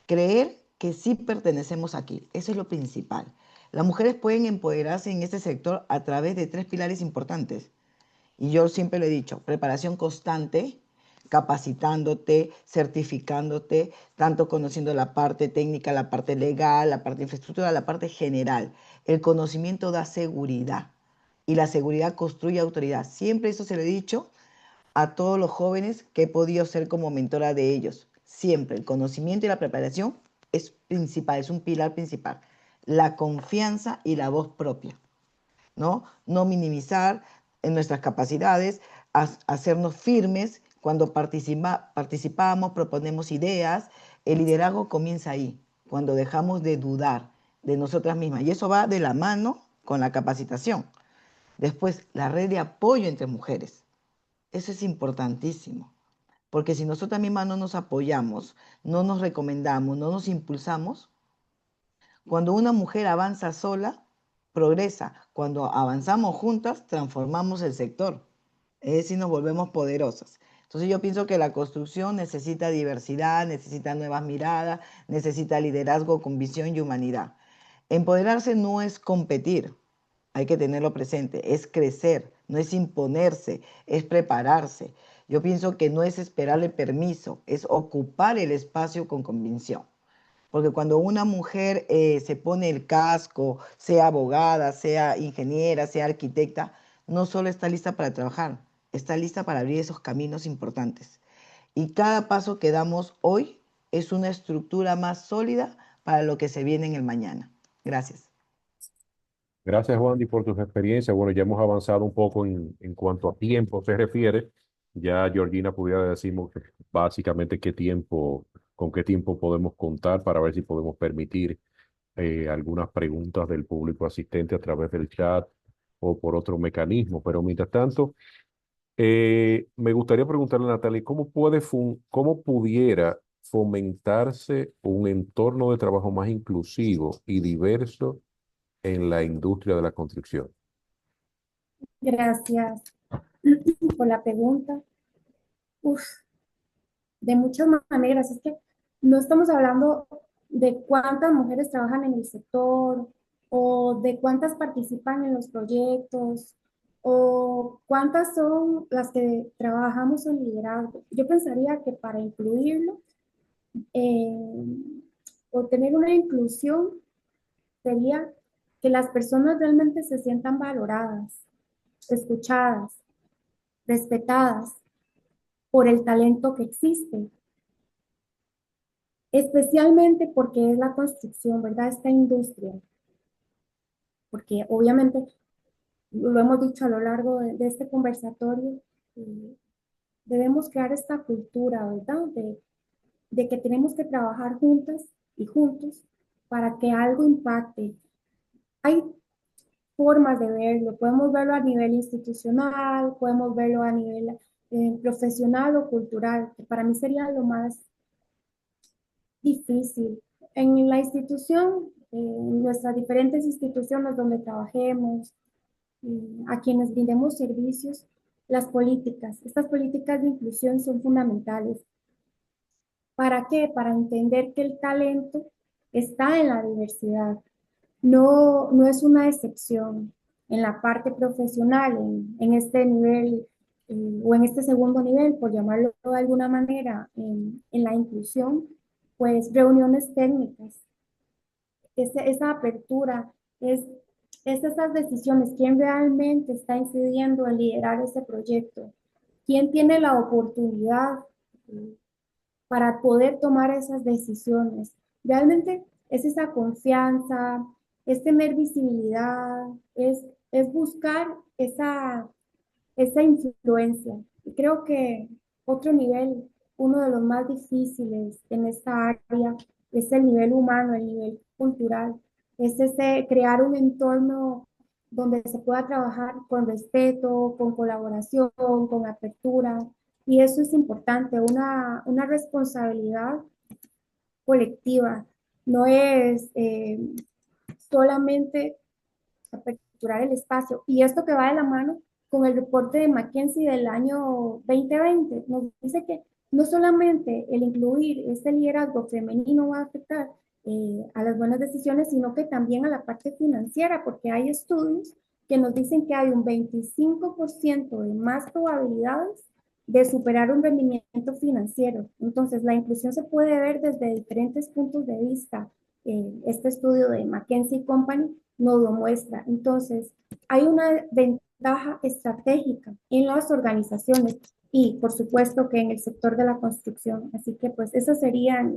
Creer que sí pertenecemos aquí, eso es lo principal. Las mujeres pueden empoderarse en este sector a través de 3 pilares importantes. Y yo siempre lo he dicho, preparación constante, capacitándote, certificándote, tanto conociendo la parte técnica, la parte legal, la parte de infraestructura, la parte general. El conocimiento da seguridad y la seguridad construye autoridad. Siempre eso se lo he dicho a todos los jóvenes que he podido ser como mentora de ellos. Siempre el conocimiento y la preparación es principal, es un pilar principal. La confianza y la voz propia, ¿no? No minimizar en nuestras capacidades, hacernos firmes cuando participamos, proponemos ideas. El liderazgo comienza ahí, cuando dejamos de dudar de nosotras mismas. Y eso va de la mano con la capacitación. Después, la red de apoyo entre mujeres. Eso es importantísimo. Porque si nosotras mismas no nos apoyamos, no nos recomendamos, no nos impulsamos, cuando una mujer avanza sola, progresa. Cuando avanzamos juntas, transformamos el sector. Es decir, nos volvemos poderosas. Entonces yo pienso que la construcción necesita diversidad, necesita nuevas miradas, necesita liderazgo con visión y humanidad. Empoderarse no es competir, hay que tenerlo presente, es crecer, no es imponerse, es prepararse. Yo pienso que no es esperarle permiso, es ocupar el espacio con convicción. Porque cuando una mujer se pone el casco, sea abogada, sea ingeniera, sea arquitecta, no solo está lista para trabajar, está lista para abrir esos caminos importantes. Y cada paso que damos hoy es una estructura más sólida para lo que se viene en el mañana. Gracias. Gracias, Wandy, por tus experiencias. Bueno, ya hemos avanzado un poco en cuanto a tiempo se refiere. Ya Georgina pudiera decirnos básicamente con qué tiempo podemos contar para ver si podemos permitir algunas preguntas del público asistente a través del chat o por otro mecanismo. Pero mientras tanto, me gustaría preguntarle a Natalie, ¿cómo pudiera fomentarse un entorno de trabajo más inclusivo y diverso en la industria de la construcción? Gracias por la pregunta. Uf, de muchas maneras, es que no estamos hablando de cuántas mujeres trabajan en el sector o de cuántas participan en los proyectos o cuántas son las que trabajamos en liderazgo. Yo pensaría que para incluirlo eh, o tener una inclusión sería que las personas realmente se sientan valoradas, escuchadas, respetadas por el talento que existe, especialmente porque es la construcción, ¿verdad? Esta industria, porque obviamente lo hemos dicho a lo largo de este conversatorio, debemos crear esta cultura, ¿verdad? De que tenemos que trabajar juntas y juntos para que algo impacte. Hay formas de verlo, podemos verlo a nivel institucional, podemos verlo a nivel profesional o cultural, que para mí sería lo más difícil. En la institución, en nuestras diferentes instituciones donde trabajemos, a quienes brindemos servicios, estas políticas de inclusión son fundamentales. ¿Para qué? Para entender que el talento está en la diversidad, no es una excepción en la parte profesional, en este nivel o en este segundo nivel, por llamarlo de alguna manera, en la inclusión, pues reuniones técnicas, esa apertura, es esas decisiones, quién realmente está incidiendo en liderar ese proyecto, quién tiene la oportunidad para poder tomar esas decisiones. Realmente es esa confianza, es tener visibilidad, es buscar esa influencia. Y creo que otro nivel, uno de los más difíciles en esta área, es el nivel humano, el nivel cultural. Es ese crear un entorno donde se pueda trabajar con respeto, con colaboración, con apertura. Y eso es importante, una responsabilidad colectiva. No es solamente aperturar el espacio. Y esto que va de la mano con el reporte de McKinsey del año 2020, nos dice que no solamente el incluir este liderazgo femenino va a afectar a las buenas decisiones, sino que también a la parte financiera, porque hay estudios que nos dicen que hay un 25% de más probabilidades de superar un rendimiento financiero. Entonces, la inclusión se puede ver desde diferentes puntos de vista. Este estudio de McKinsey Company nos lo muestra. Entonces, hay una ventaja estratégica en las organizaciones y, por supuesto, que en el sector de la construcción. Así que, pues, esas serían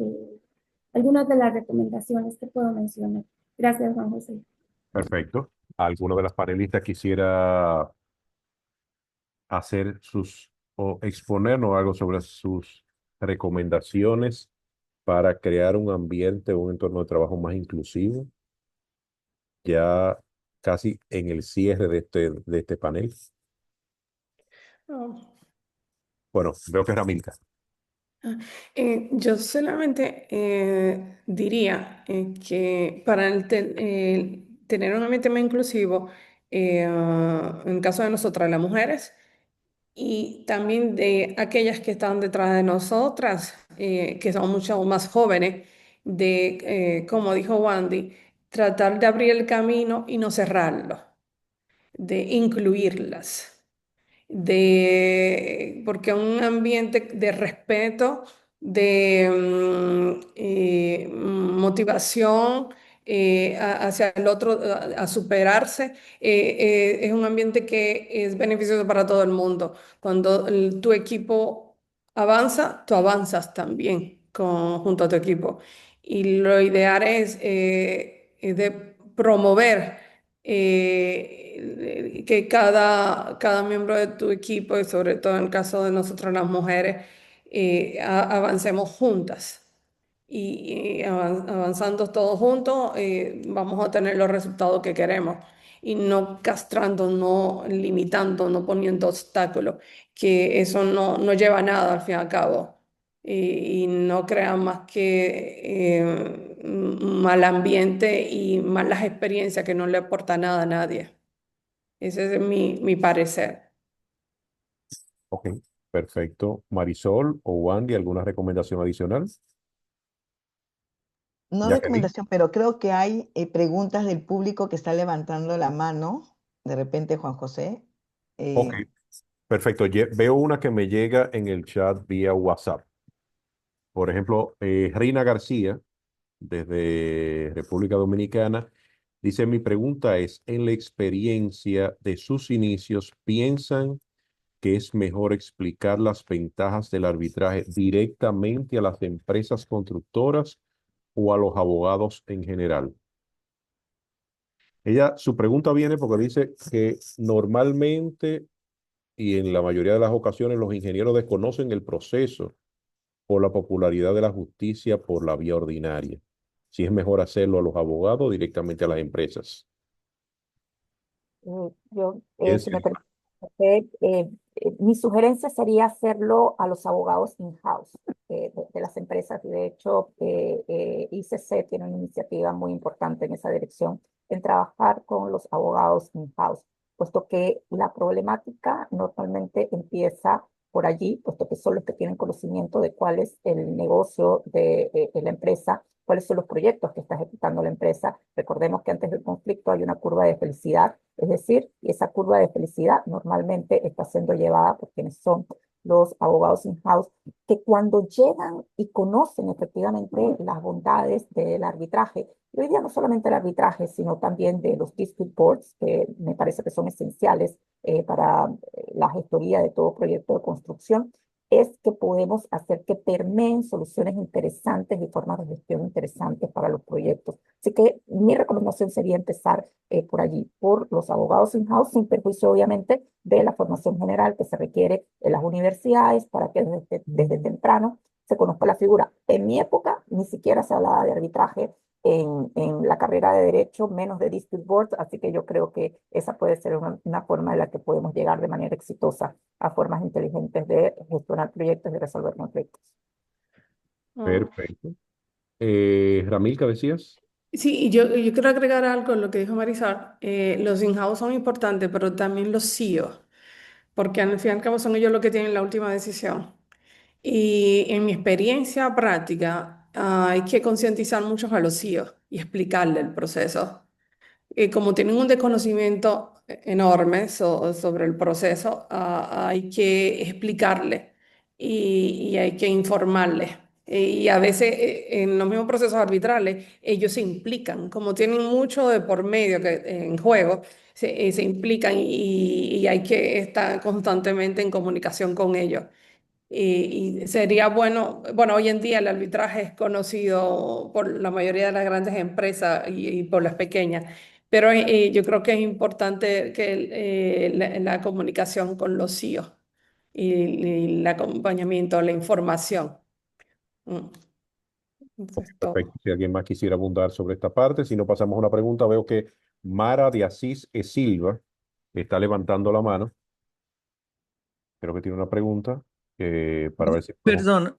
algunas de las recomendaciones que puedo mencionar. Gracias, Juan José. Perfecto. ¿Alguno de las panelistas quisiera hacer sus o exponernos algo sobre sus recomendaciones para crear un ambiente o un entorno de trabajo más inclusivo? Ya casi en el cierre de este panel. Oh. Bueno, veo que es Ramilka. Yo solamente diría que para tener un ambiente más inclusivo, en caso de nosotras las mujeres y también de aquellas que están detrás de nosotras, que son mucho más jóvenes, como dijo Wandy, tratar de abrir el camino y no cerrarlo, de incluirlas porque un ambiente de respeto, de motivación hacia el otro, a superarse, es un ambiente que es beneficioso para todo el mundo. Cuando tu equipo avanza, tú avanzas también junto a tu equipo. Y lo ideal es de promover que cada miembro de tu equipo, y sobre todo en el caso de nosotros las mujeres, avancemos juntas. Y avanzando todos juntos, vamos a tener los resultados que queremos. Y no castrando, no limitando, no poniendo obstáculos, que eso no lleva a nada al fin y al cabo. Y no crea más que mal ambiente y malas experiencias que no le aporta nada a nadie. Ese es mi parecer. Ok, perfecto. Marisol o Wandy, ¿alguna recomendación adicional? No Jacqueline. recomendación, pero creo que hay preguntas del público que está levantando la mano. De repente, Juan José. Ok, perfecto. Veo una que me llega en el chat vía WhatsApp. Por ejemplo, Reina García, desde República Dominicana, dice, mi pregunta es, en la experiencia de sus inicios, ¿piensan que es mejor explicar las ventajas del arbitraje directamente a las empresas constructoras o a los abogados en general? Su pregunta viene porque dice que normalmente y en la mayoría de las ocasiones los ingenieros desconocen el proceso por la popularidad de la justicia por la vía ordinaria. Si es mejor hacerlo a los abogados directamente a las empresas. Si me permite, mi sugerencia sería hacerlo a los abogados in-house de las empresas. Y de hecho, ICC tiene una iniciativa muy importante en esa dirección, en trabajar con los abogados in-house, puesto que la problemática normalmente empieza por allí, puesto que son los que tienen conocimiento de cuál es el negocio de la empresa, cuáles son los proyectos que está ejecutando la empresa. Recordemos que antes del conflicto hay una curva de felicidad, es decir, esa curva de felicidad normalmente está siendo llevada por quienes son los abogados in-house, que cuando llegan y conocen efectivamente las bondades del arbitraje, y hoy día no solamente el arbitraje, sino también de los dispute boards, que me parece que son esenciales para la gestoría de todo proyecto de construcción, es que podemos hacer que permeen soluciones interesantes y formas de gestión interesantes para los proyectos. Así que mi recomendación sería empezar por allí, por los abogados in-house, sin perjuicio obviamente de la formación general que se requiere en las universidades para que desde temprano se conozca la figura. En mi época ni siquiera se hablaba de arbitraje en la carrera de Derecho, menos de Dispute Boards, así que yo creo que esa puede ser una forma en la que podemos llegar de manera exitosa a formas inteligentes de gestionar proyectos y resolver conflictos. Perfecto. Ramilka, decías. Sí, y yo quiero agregar algo a lo que dijo Marisol. Los in-house son importantes, pero también los CEO, porque al fin y al cabo son ellos los que tienen la última decisión. Y en mi experiencia práctica, hay que concientizar mucho a los CEOs y explicarle el proceso. Como tienen un desconocimiento enorme sobre el proceso, hay que explicarle y hay que informarle. Y a veces en los mismos procesos arbitrales, ellos se implican, como tienen mucho de por medio en juego, se implican y hay que estar constantemente en comunicación con ellos. y sería bueno, hoy en día el arbitraje es conocido por la mayoría de las grandes empresas y por las pequeñas, pero yo creo que es importante que la comunicación con los CEOs y el acompañamiento, la información. Mm, Eso es todo. Perfecto. Si alguien más quisiera abundar sobre esta parte, si no pasamos a una pregunta, veo que Mara de Asís e Silva está levantando la mano. Creo que tiene una pregunta para ver si podemos. Perdão,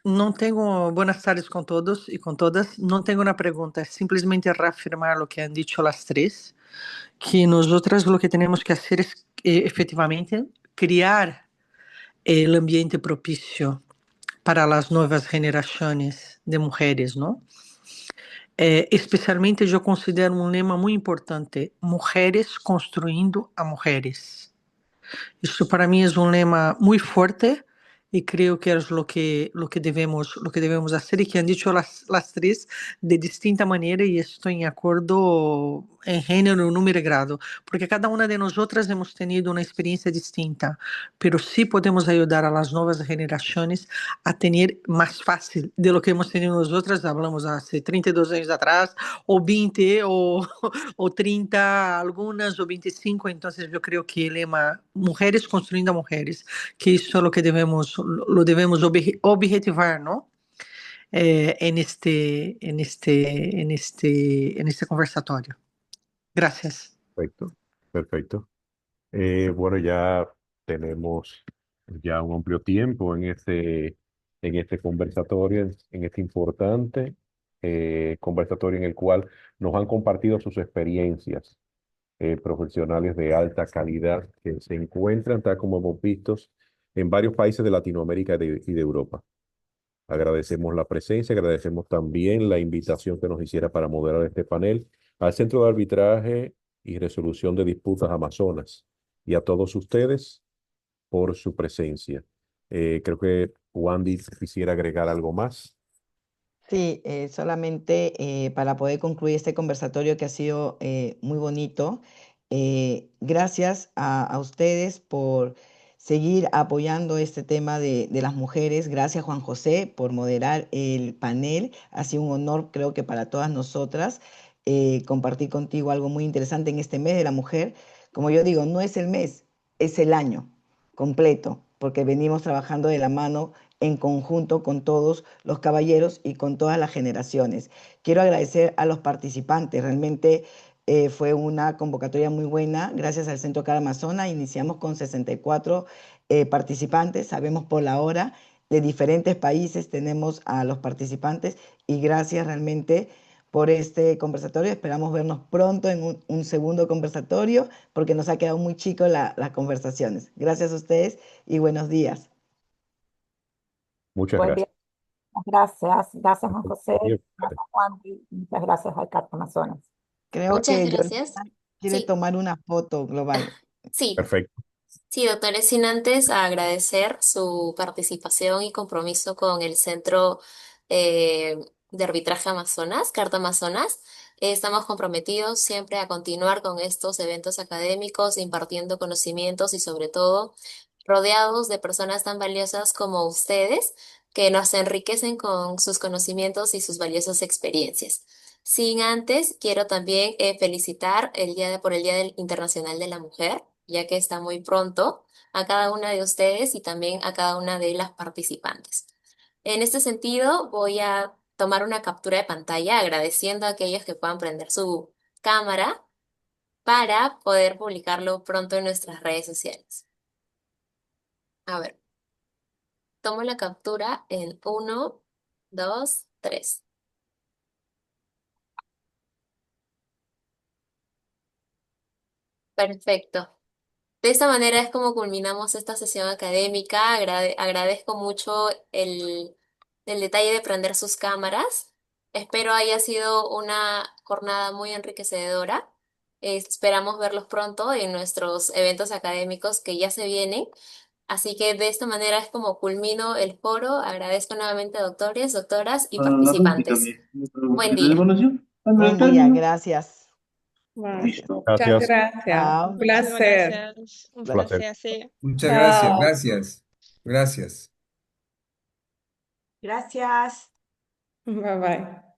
não tenho. Boas tardes com todos e com todas. Não tenho uma pergunta, é simplesmente reafirmar o que han dicho las tres, que nosotras lo que tenemos que hacer es efectivamente criar el ambiente propicio para las nuevas generaciones de mujeres, ¿no? Especialmente eu considero um lema muito importante: mulheres construindo a mulheres. Isso para mim é um lema muito forte y creo que es lo que debemos hacer y que han dicho las tres de distinta manera y estoy en acuerdo en género, número y grado, porque cada una de nosotras hemos tenido una experiencia distinta, pero sí podemos ayudar a las nuevas generaciones a tener más fácil de lo que hemos tenido nosotras, hablamos hace 32 años atrás, o 20, o 30 algunas, o 25, entonces yo creo que el lema Mujeres construyendo a Mujeres, que isso é o que lo debemos objetivar, ¿no? En este conversatorio. Gracias. Perfecto, perfecto. Bueno, ya tenemos ya un amplio tiempo en este conversatorio, en este importante conversatorio en el cual nos han compartido sus experiencias profesionales de alta calidad que se encuentran, tal como hemos visto, en varios países de Latinoamérica y de Europa. Agradecemos la presencia, agradecemos también la invitación que nos hiciera para moderar este panel al Centro de Arbitraje y Resolución de Disputas Amazonas y a todos ustedes por su presencia. Creo que Wandy quisiera agregar algo más. Sí, solamente para poder concluir este conversatorio que ha sido muy bonito. Gracias a ustedes por seguir apoyando este tema de las mujeres. Gracias, Juan José, por moderar el panel. Ha sido un honor, creo que para todas nosotras, compartir contigo algo muy interesante en este mes de la mujer. Como yo digo, no es el mes, es el año completo, porque venimos trabajando de la mano en conjunto con todos los caballeros y con todas las generaciones. Quiero agradecer a los participantes, realmente fue una convocatoria muy buena, gracias al Centro CAR Amazonas, iniciamos con 64 participantes, sabemos por la hora, de diferentes países tenemos a los participantes y gracias realmente por este conversatorio, esperamos vernos pronto en un segundo conversatorio porque nos ha quedado muy chico las conversaciones. Gracias a ustedes y buenos días. Muchas Buen gracias. día. Gracias, gracias Juan José, Bien. gracias Juan y muchas gracias al CARTA Amazonas. Creo Muchas que gracias. Georgina quiere Sí, tomar una foto global. sí, Perfecto. sí, doctores, sin antes agradecer su participación y compromiso con el Centro de Arbitraje Amazonas, Carta Amazonas. Estamos comprometidos siempre a continuar con estos eventos académicos, impartiendo conocimientos y sobre todo rodeados de personas tan valiosas como ustedes que nos enriquecen con sus conocimientos y sus valiosas experiencias. Sin antes, quiero también felicitar por el Internacional de la Mujer, ya que está muy pronto, a cada una de ustedes y también a cada una de las participantes. En este sentido, voy a tomar una captura de pantalla agradeciendo a aquellos que puedan prender su cámara para poder publicarlo pronto en nuestras redes sociales. A ver, tomo la captura en 1, 2, 3. Perfecto. De esta manera es como culminamos esta sesión académica. Agradezco mucho el detalle de prender sus cámaras. Espero haya sido una jornada muy enriquecedora. Esperamos verlos pronto en nuestros eventos académicos que ya se vienen. Así que de esta manera es como culmino el foro. Agradezco nuevamente a doctores, doctoras y participantes. Buen día. Buen día, gracias. Bueno, Gracias. muchas Gracias. gracias. Chao. Un Muchísimas placer. gracias. Un Placer. placer, sí. Muchas gracias, Chao. gracias, gracias. Gracias. Bye bye.